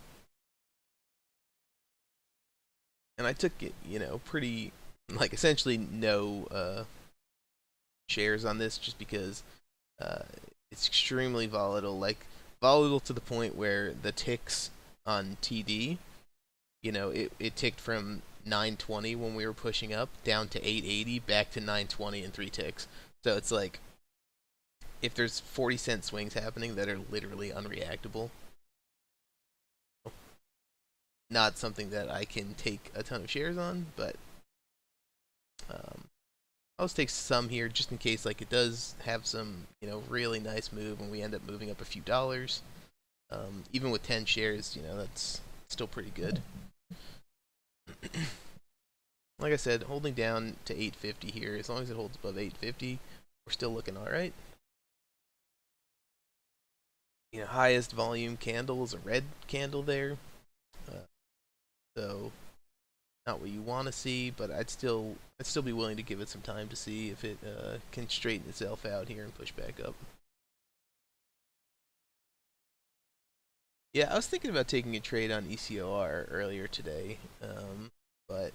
And I took it, you know, pretty, like, essentially no shares on this, just because it's extremely volatile. Like, volatile to the point where the ticks on TD, you know, it ticked from 920 when we were pushing up down to 880, back to 920 in 3 ticks. So it's like, if there's 40-cent swings happening that are literally unreactable, not something that I can take a ton of shares on, but I'll just take some here just in case, like, it does have some, you know, really nice move and we end up moving up a few dollars. Even with 10 shares, you know, that's still pretty good. Like I said, holding down to 850 here, as long as it holds above 850, we're still looking all right. You know, highest volume candle is a red candle there. So not what you want to see, but I'd still be willing to give it some time to see if it can straighten itself out here and push back up. Yeah, I was thinking about taking a trade on ECOR earlier today, but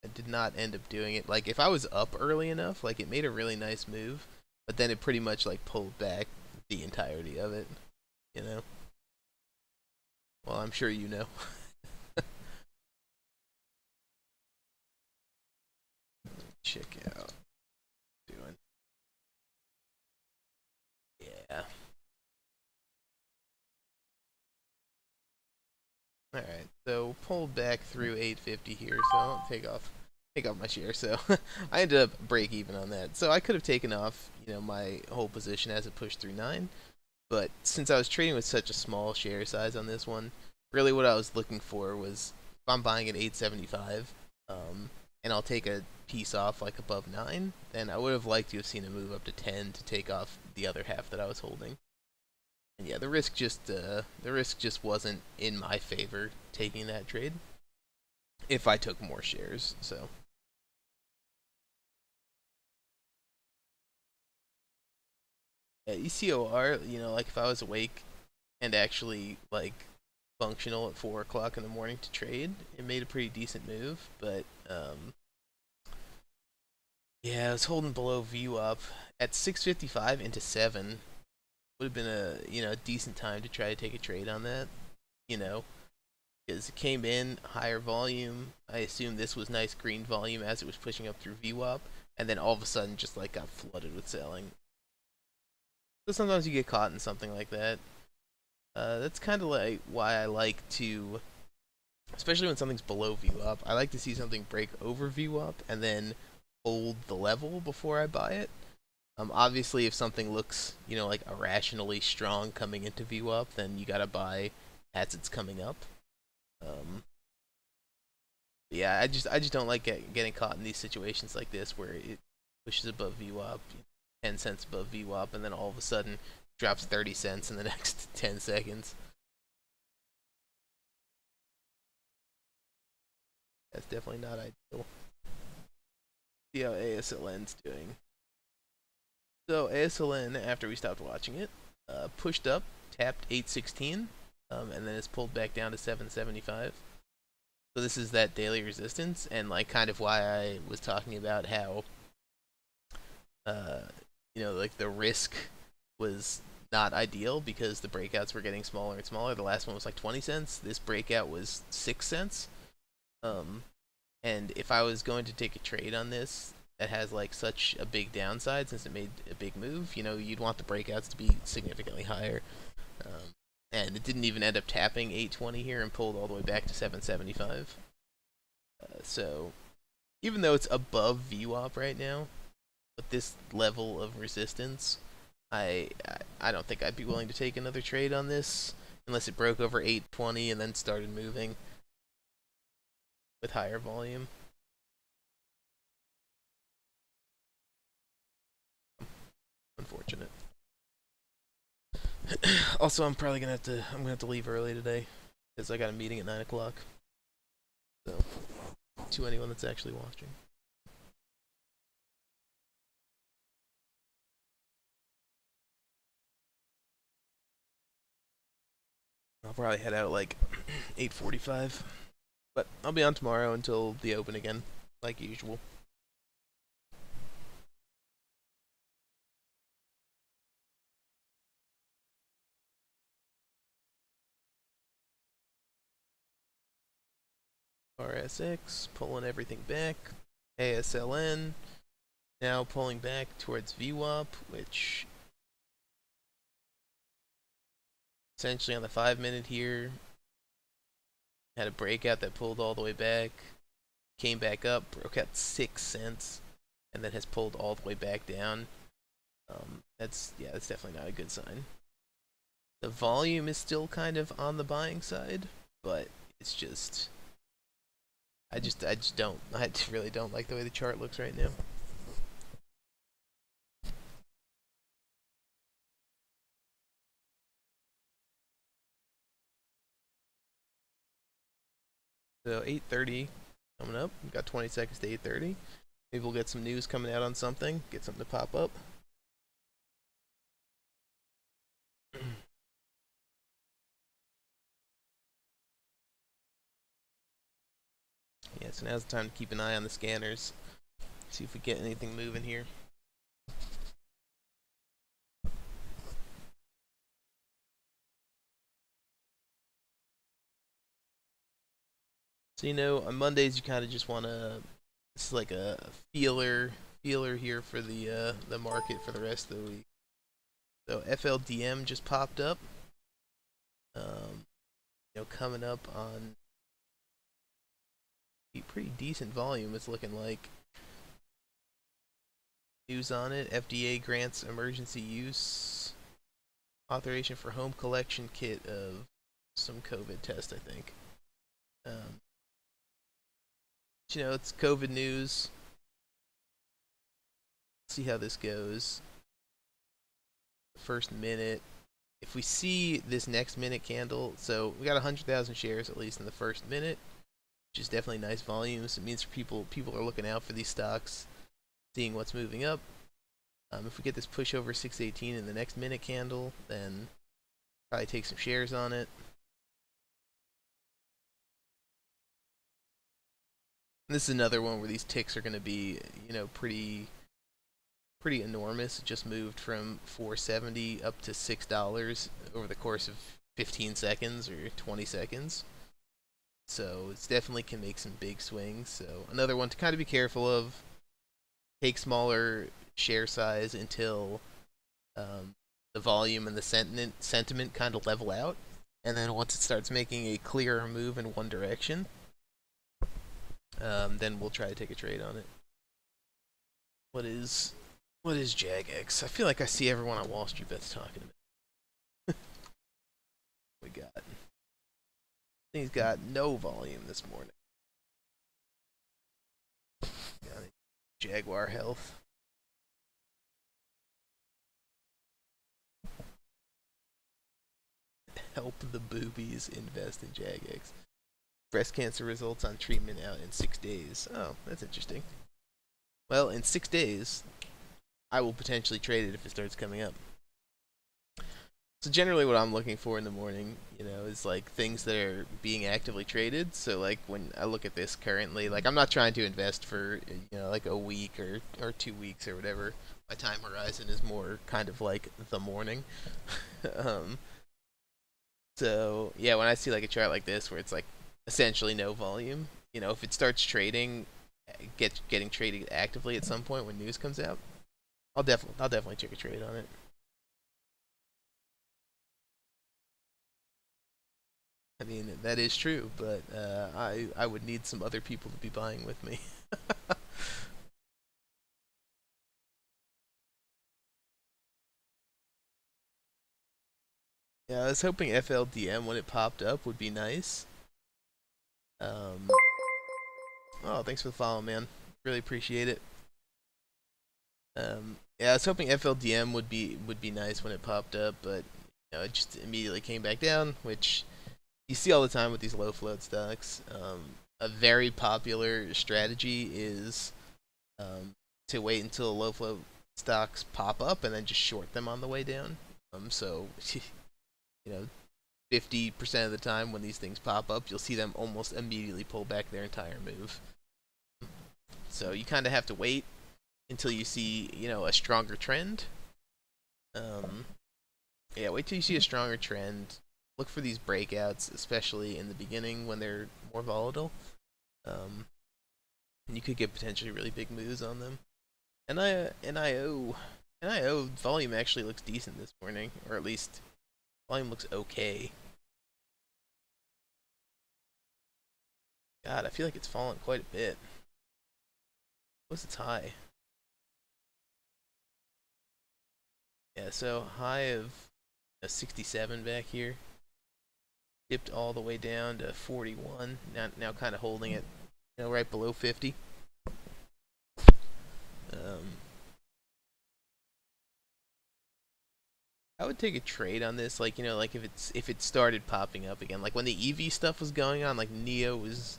I did not end up doing it. Like, if I was up early enough, like, it made a really nice move, but then it pretty much, like, pulled back the entirety of it, you know? Well, I'm sure you know. Check out doing. Yeah. All right. So pulled back through 850 here, so I'll take off my share. So I ended up break even on that. So I could have taken off, you know, my whole position as it pushed through 9, but since I was trading with such a small share size on this one, really what I was looking for was, if I'm buying at 875, and I'll take a piece off like above 9, then I would have liked to have seen a move up to 10 to take off the other half that I was holding. And yeah, the risk just wasn't in my favor taking that trade if I took more shares. So yeah, ECOR, you know, like, if I was awake and actually, like, functional at 4 o'clock in the morning to trade, it made a pretty decent move. But yeah, I was holding below VWAP at 655 into 7. Would have been a decent time to try to take a trade on that, you know, because it came in higher volume. I assume this was nice green volume as it was pushing up through VWAP, and then all of a sudden just like got flooded with selling. So sometimes you get caught in something like that. That's kind of like why I like to, especially when something's below VWAP, I like to see something break over VWAP and then hold the level before I buy it. Obviously, if something looks, like irrationally strong coming into VWAP, then you gotta buy as it's coming up. Um, yeah, I just don't like getting caught in these situations like this where it pushes above VWAP, 10 cents above VWAP, and then all of a sudden drops 30 cents in the next 10 seconds. That's definitely not ideal. See how ASLN's doing. So ASLN, after we stopped watching it, pushed up, tapped 816, and then it's pulled back down to 775. So this is that daily resistance, and like kind of why I was talking about how, like the risk was not ideal because the breakouts were getting smaller and smaller. The last one was like 20 cents. This breakout was 6 cents. And if I was going to take a trade on this that has like such a big downside since it made a big move, you'd want the breakouts to be significantly higher. And it didn't even end up tapping 820 here and pulled all the way back to 775. So even though it's above VWAP right now, with this level of resistance, I don't think I'd be willing to take another trade on this unless it broke over 820 and then started moving with higher volume. Unfortunate. Also, I'm gonna have to leave early today because I got a meeting at 9 o'clock. So, to anyone that's actually watching. I'll probably head out like 8:45, but I'll be on tomorrow until the open again, like usual. RSX pulling everything back. ASLN now pulling back towards VWAP, which essentially on the 5-minute here had a breakout that pulled all the way back, came back up, broke out 6 cents, and then has pulled all the way back down. That's definitely not a good sign. The volume is still kind of on the buying side, but it's just I really don't like the way the chart looks right now. So 8:30 coming up. We've got 20 seconds to 8:30. Maybe we'll get some news coming out on something. Get something to pop up. Yeah, so now's the time to keep an eye on the scanners. See if we get anything moving here. So on Mondays you kind of just want to. It's like a feeler here for the market for the rest of the week. So FLDM just popped up. Coming up on a pretty decent volume. It's looking like. News on it. FDA grants emergency use authorization for home collection kit of some COVID test, I think. It's COVID news. See how this goes. First minute. If we see this next minute candle, so we got 100,000 shares at least in the first minute, which is definitely nice volumes. It means people are looking out for these stocks, seeing what's moving up. If we get this push over 618 in the next minute candle, then probably take some shares on it. And this is another one where these ticks are going to be, pretty enormous. It just moved from 470 up to $6 over the course of 15 seconds or 20 seconds. So it definitely can make some big swings. So another one to kind of be careful of. take smaller share size until um, the volume and the sentiment kind of level out, and then once it starts making a clearer move in one direction, then we'll try to take a trade on it. What is JagX? I feel like I see everyone on Wall Street Bets talking about. We got. He's got no volume this morning. Got it. Jaguar Health. Help the boobies invest in JagX. Breast cancer results on treatment out in 6 days. Oh, that's interesting. Well, in 6 days, I will potentially trade it if it starts coming up. So generally what I'm looking for in the morning, is like things that are being actively traded. So like when I look at this currently, like I'm not trying to invest for, like a week or 2 weeks or whatever. My time horizon is more kind of like the morning. So yeah, when I see like a chart like this where it's like essentially no volume, if it starts trading, getting traded actively at some point when news comes out, I'll definitely check a trade on it. I mean, that is true, but I would need some other people to be buying with me. Yeah, I was hoping FLDM when it popped up would be nice. Oh, thanks for the follow, man. Really appreciate it. Yeah, I was hoping FLDM would be nice when it popped up, but it just immediately came back down, which you see all the time with these low float stocks. A very popular strategy is to wait until low float stocks pop up and then just short them on the way down. So 50% of the time when these things pop up, you'll see them almost immediately pull back their entire move. So you kind of have to wait until you see, a stronger trend. Yeah, wait till you see a stronger trend. Look for these breakouts, especially in the beginning when they're more volatile. And you could get potentially really big moves on them. NIO volume actually looks decent this morning, or at least volume looks okay. God, I feel like it's fallen quite a bit. What's its high? Yeah, so high of 67 back here. Dipped all the way down to 41. Now kind of holding it, right below 50. I would take a trade on this, like like if it started popping up again, like when the EV stuff was going on, like this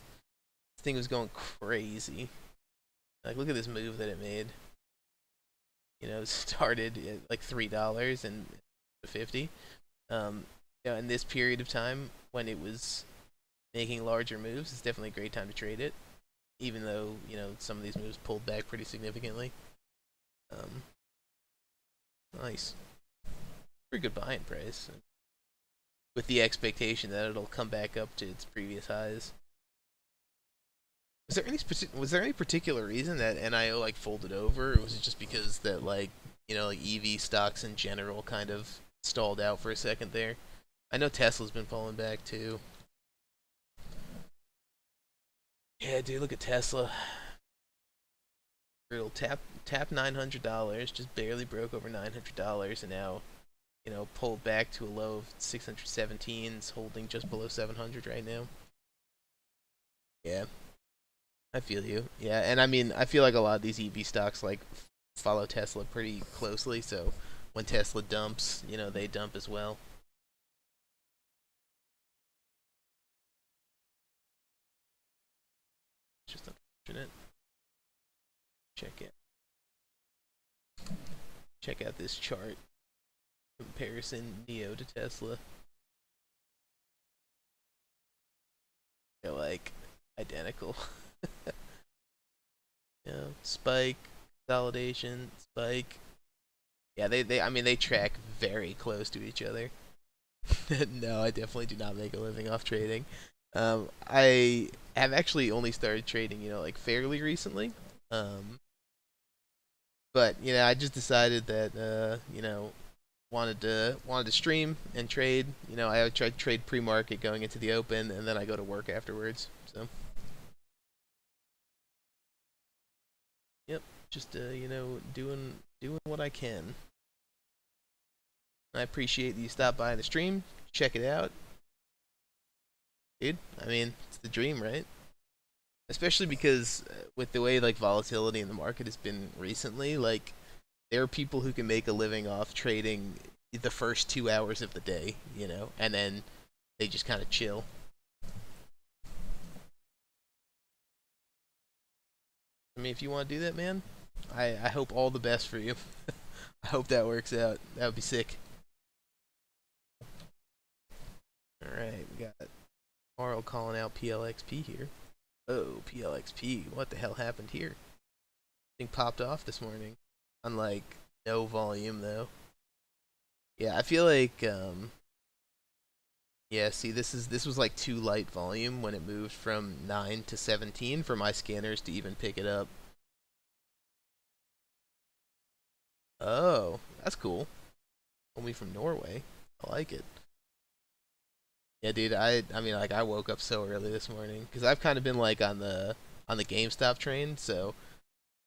thing was going crazy. Like look at this move that it made. It started at like $3 and 50. In this period of time when it was making larger moves, it's definitely a great time to trade it. Even though some of these moves pulled back pretty significantly. Nice. Pretty good buying price, with the expectation that it'll come back up to its previous highs. Was there any particular reason that NIO like folded over, or was it just because that like EV stocks in general kind of stalled out for a second there? I know Tesla's been falling back too. Yeah, dude, look at Tesla. It'll tap $900, just barely broke over $900, and now pulled back to a low of 617. It's holding just below 700 right now. Yeah, I feel you. Yeah, and I mean, I feel like a lot of these EV stocks like follow Tesla pretty closely. So when Tesla dumps, they dump as well. It's just unfortunate. Check out this chart comparison Neo to Tesla. They're like identical. Spike, consolidation, spike. Yeah, I mean they track very close to each other. No, I definitely do not make a living off trading. I have actually only started trading, like fairly recently. But I just decided that wanted to stream and trade. I tried to trade pre-market going into the open, and then I go to work afterwards. So, yep, just doing what I can. I appreciate that you stopped by the stream. Check it out, dude. I mean, it's the dream, right? Especially because with the way like volatility in the market has been recently, like there are people who can make a living off trading the first 2 hours of the day, and then they just kind of chill. I mean, if you want to do that, man, I hope all the best for you. I hope that works out. That would be sick. Alright, we got Carl calling out PLXP here. Oh, PLXP. What the hell happened here? Thing popped off this morning. Unlike no volume, though. Yeah, I feel like, yeah, see, this was like too light volume when it moved from 9 to 17 for my scanners to even pick it up. Oh, that's cool. Only from Norway. I like it. Yeah, dude. I mean, like, I woke up so early this morning because I've kind of been like on the GameStop train. So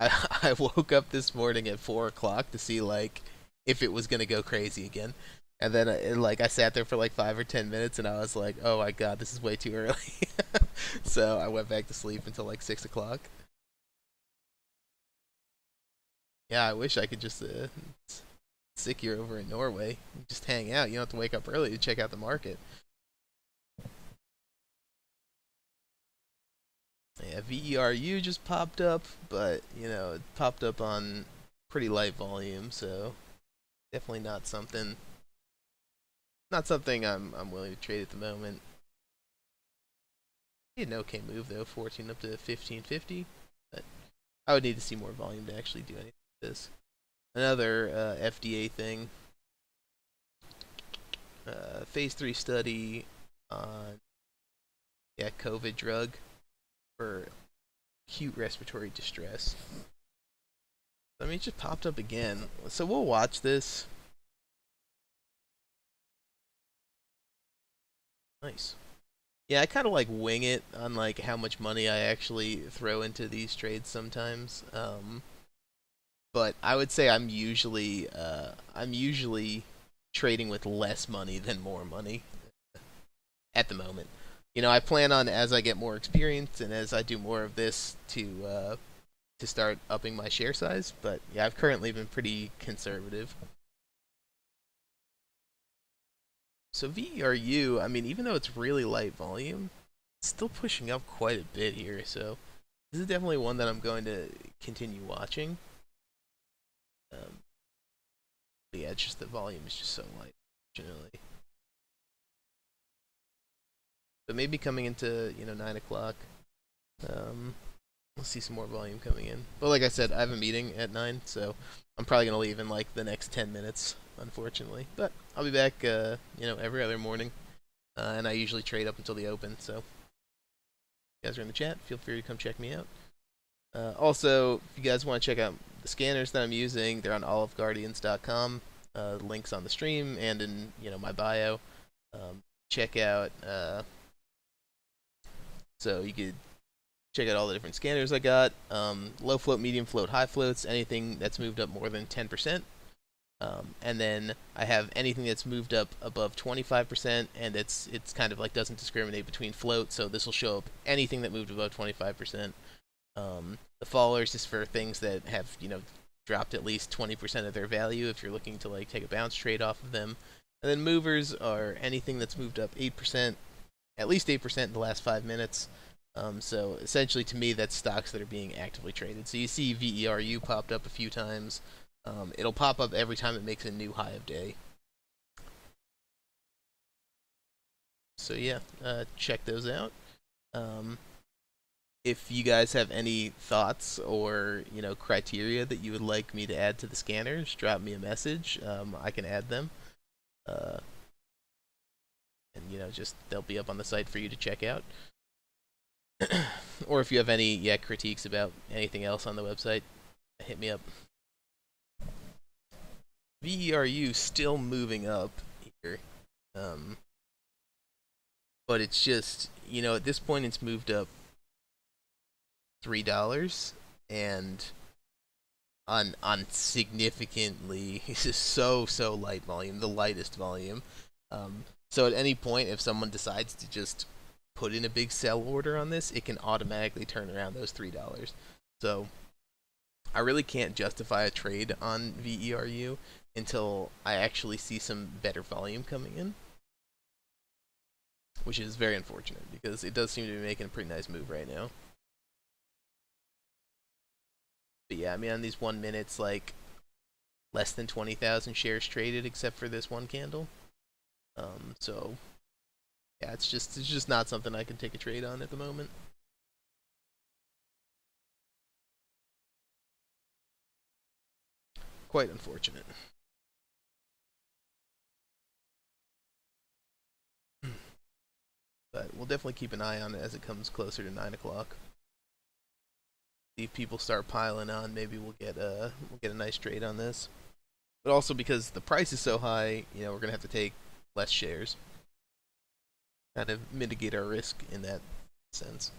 I woke up this morning at 4 o'clock to see like if it was gonna go crazy again, and then like I sat there for like 5 or 10 minutes, and I was like, oh my god, this is way too early. So I went back to sleep until like 6 o'clock. Yeah, I wish I could just sit here over in Norway, just hang out. You don't have to wake up early to check out the market. Yeah, VERU just popped up, but it popped up on pretty light volume, so definitely not something I'm willing to trade at the moment. He had an okay move though, 14 up to 1550, but I would need to see more volume to actually do anything with this. Another FDA thing, phase 3 study on COVID drug for acute respiratory distress. I mean, it just popped up again. So we'll watch this. Nice. Yeah, I kind of like wing it on like how much money I actually throw into these trades sometimes. But I would say I'm usually trading with less money than more money at the moment. I plan on as I get more experience and as I do more of this to start upping my share size. But yeah, I've currently been pretty conservative. So VRU, I mean, even though it's really light volume, it's still pushing up quite a bit here. So this is definitely one that I'm going to continue watching. But yeah, it's just the volume is just so light, generally. But maybe coming into 9 o'clock, we'll see some more volume coming in. But like I said, I have a meeting at 9, so I'm probably gonna leave in like the next 10 minutes, unfortunately. But I'll be back, every other morning, and I usually trade up until the open. So if you guys are in the chat, feel free to come check me out. Also, if you guys want to check out the scanners that I'm using, they're on oliveguardians.com. Links on the stream and in my bio. Check out. So you could check out all the different scanners I got. Low float, medium float, high floats, anything that's moved up more than 10%. And then I have anything that's moved up above 25%, and it's kind of like doesn't discriminate between float. So this will show up anything that moved above 25%. The fallers is for things that have dropped at least 20% of their value if you're looking to like take a bounce trade off of them. And then movers are anything that's moved up 8%, at least 8% in the last 5 minutes. So essentially, to me, that's stocks that are being actively traded. So you see VERU popped up a few times. It'll pop up every time it makes a new high of day. So yeah, check those out. If you guys have any thoughts or criteria that you would like me to add to the scanners, drop me a message. I can add them. And just they'll be up on the site for you to check out. Or if you have any critiques about anything else on the website, hit me up. VERU still moving up here. Um, but it's just, at this point it's moved up $3 and on significantly so light volume, the lightest volume. So at any point, if someone decides to just put in a big sell order on this, it can automatically turn around those $3. So I really can't justify a trade on VERU until I actually see some better volume coming in, which is very unfortunate because it does seem to be making a pretty nice move right now. But yeah, I mean, on these 1 minutes, like less than 20,000 shares traded except for this one candle. So yeah, it's just not something I can take a trade on at the moment. Quite unfortunate. But we'll definitely keep an eye on it as it comes closer to 9 o'clock. See if people start piling on, maybe we'll get a nice trade on this. But also because the price is so high, we're gonna have to take less shares, kind of mitigate our risk in that sense.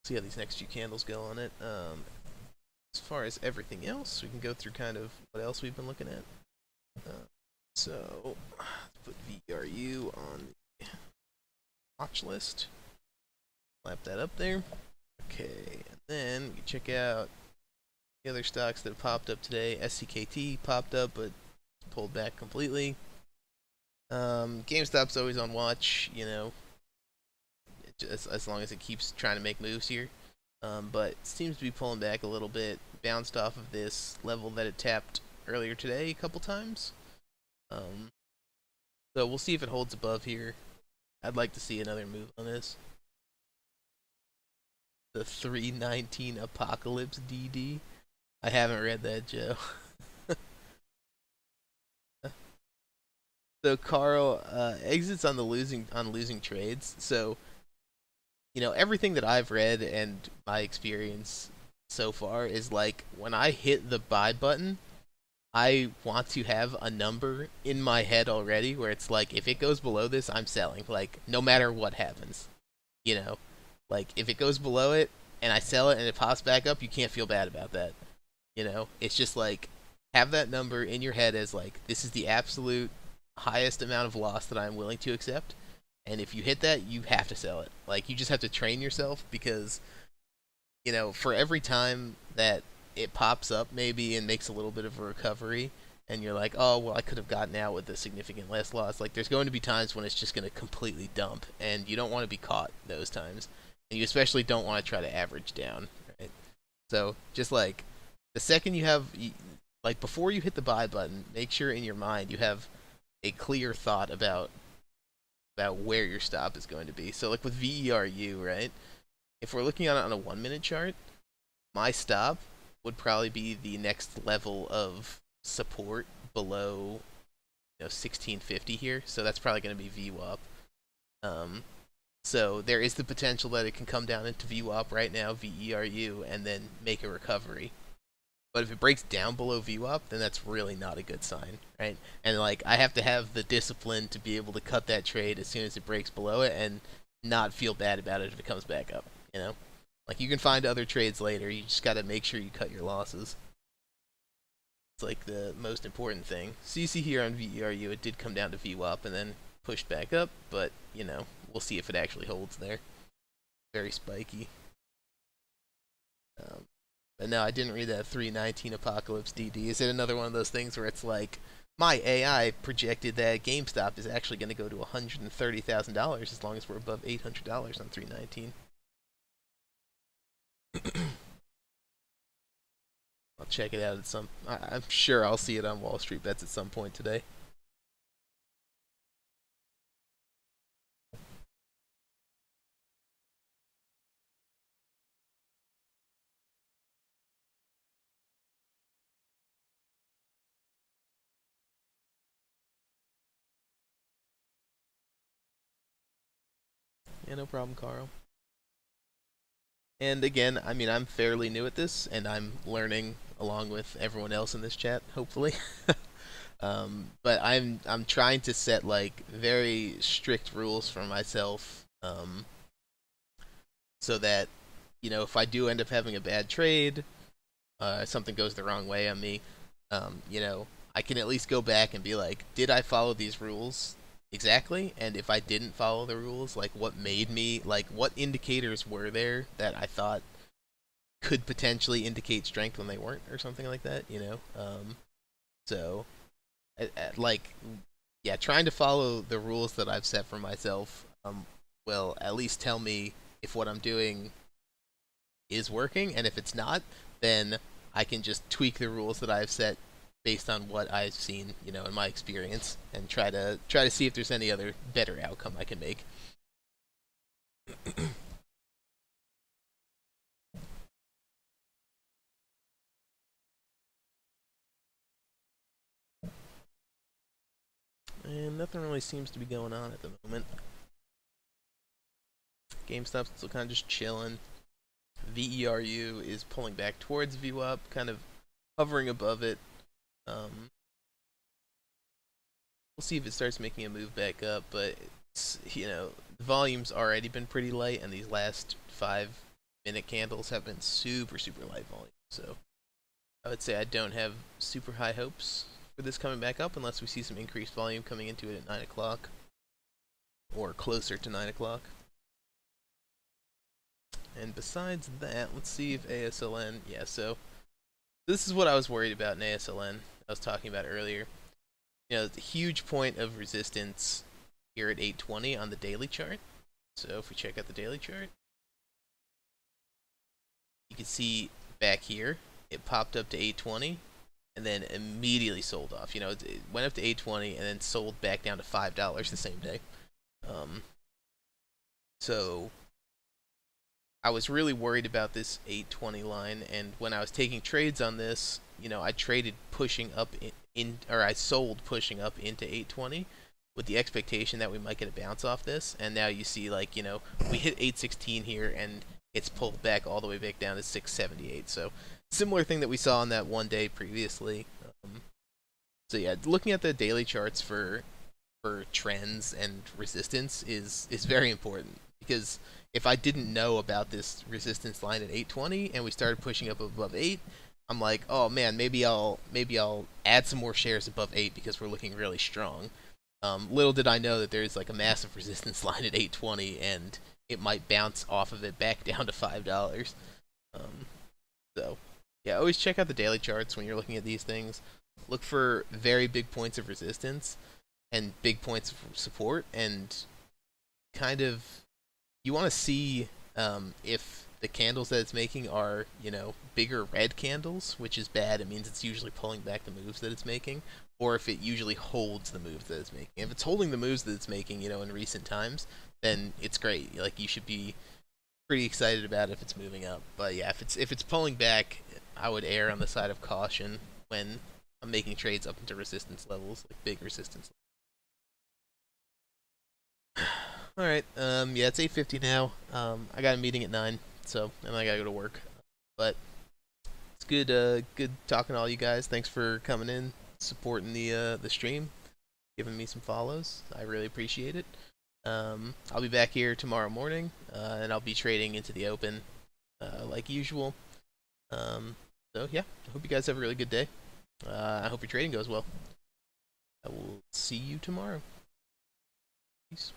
See how these next few candles go on it. As far as everything else, we can go through kind of what else we've been looking at. So let's put VRU on the watch list. Slap that up there. Okay, and then we can check out the other stocks that have popped up today. SCKT popped up, but pulled back completely. GameStop's always on watch, as long as it keeps trying to make moves here. But it seems to be pulling back a little bit. Bounced off of this level that it tapped earlier today a couple times. So we'll see if it holds above here. I'd like to see another move on this. The 319 Apocalypse DD. I haven't read that, Joe. So Carl exits on the losing trades. So everything that I've read and my experience so far is like when I hit the buy button, I want to have a number in my head already where it's like if it goes below this, I'm selling. Like no matter what happens, you know, like if it goes below it and I sell it and it pops back up, you can't feel bad about that. It's just like have that number in your head as like this is the absolute highest amount of loss that I'm willing to accept. And if you hit that, you have to sell it. Like you just have to train yourself because for every time that it pops up maybe and makes a little bit of a recovery and you're like, "Oh, well, I could have gotten out with a significant less loss." Like there's going to be times when it's just going to completely dump and you don't want to be caught those times. And you especially don't want to try to average down, right? So, just like the second you have like before you hit the buy button, make sure in your mind you have a clear thought about where your stop is going to be. So like with VERU, right? If we're looking at it on a 1 minute chart, my stop would probably be the next level of support below 1650 here. So that's probably going to be VWAP. So there is the potential that it can come down into VWAP right now, VERU, and then make a recovery. But if it breaks down below VWAP, then that's really not a good sign, right? And like I have to have the discipline to be able to cut that trade as soon as it breaks below it and not feel bad about it if it comes back up, Like you can find other trades later, you just got to make sure you cut your losses. It's like the most important thing. So you see here on VERU, it did come down to VWAP and then pushed back up, but we'll see if it actually holds there. Very spiky. But no, I didn't read that 319 Apocalypse DD. Is it another one of those things where it's like, my AI projected that GameStop is actually going to go to $130,000 as long as we're above $800 on 319? I'll check it out at some. I'm sure I'll see it on Wall Street Bets at some point today. Yeah, no problem, Carl. And again, I mean, I'm fairly new at this, and I'm learning along with everyone else in this chat, hopefully. But I'm trying to set like very strict rules for myself, so that if I do end up having a bad trade, something goes the wrong way on me, I can at least go back and be like, did I follow these rules exactly? And if I didn't follow the rules, like what made me, like what indicators were there that I thought could potentially indicate strength when they weren't, or something like that. So, like, yeah, trying to follow the rules that I've set for myself will at least tell me if what I'm doing is working, and if it's not, then I can just tweak the rules that I've set based on what I've seen, in my experience, and try to see if there's any other better outcome I can make. And nothing really seems to be going on at the moment. GameStop's still kind of just chilling. VERU is pulling back towards VWAP, kind of hovering above it. We'll see if it starts making a move back up, but the volume's already been pretty light, and these last 5-minute candles have been super, super light volume. So I would say I don't have super high hopes for this coming back up unless we see some increased volume coming into it at 9 o'clock or closer to 9 o'clock. And besides that, let's see if ASLN, yeah, so this is what I was worried about in ASLN I was talking about earlier. The huge point of resistance here at 820 on the daily chart. So if we check out the daily chart, you can see back here, it popped up to 820 and then immediately sold off. It went up to 820 and then sold back down to $5 the same day. So I was really worried about this 820 line, and when I was taking trades on this, I traded pushing up or I sold pushing up into 820 with the expectation that we might get a bounce off this, and now you see we hit 816 here and it's pulled back all the way back down to 678. So similar thing that we saw on that one day previously. So yeah, looking at the daily charts for trends and resistance is very important, because if I didn't know about this resistance line at 820 and we started pushing up above 8, I'm like, oh man, maybe I'll add some more shares above 8 because we're looking really strong. Little did I know that there's like a massive resistance line at 820 and it might bounce off of it back down to $5. So yeah, always check out the daily charts when you're looking at these things. Look for very big points of resistance and big points of support, and kind of you want to see if the candles that it's making are, bigger red candles, which is bad. It means it's usually pulling back the moves that it's making, or if it usually holds the moves that it's making. If it's holding the moves that it's making, in recent times, then it's great. Like, you should be pretty excited about it if it's moving up. But yeah, if it's pulling back, I would err on the side of caution when I'm making trades up into resistance levels, like big resistance levels. All right. Yeah, it's 8:50 now. I got a meeting at 9, so and I gotta go to work. But it's good. Good talking to all you guys. Thanks for coming in, supporting the stream, giving me some follows. I really appreciate it. I'll be back here tomorrow morning, and I'll be trading into the open, like usual. So yeah, I hope you guys have a really good day. I hope your trading goes well. I will see you tomorrow. Peace.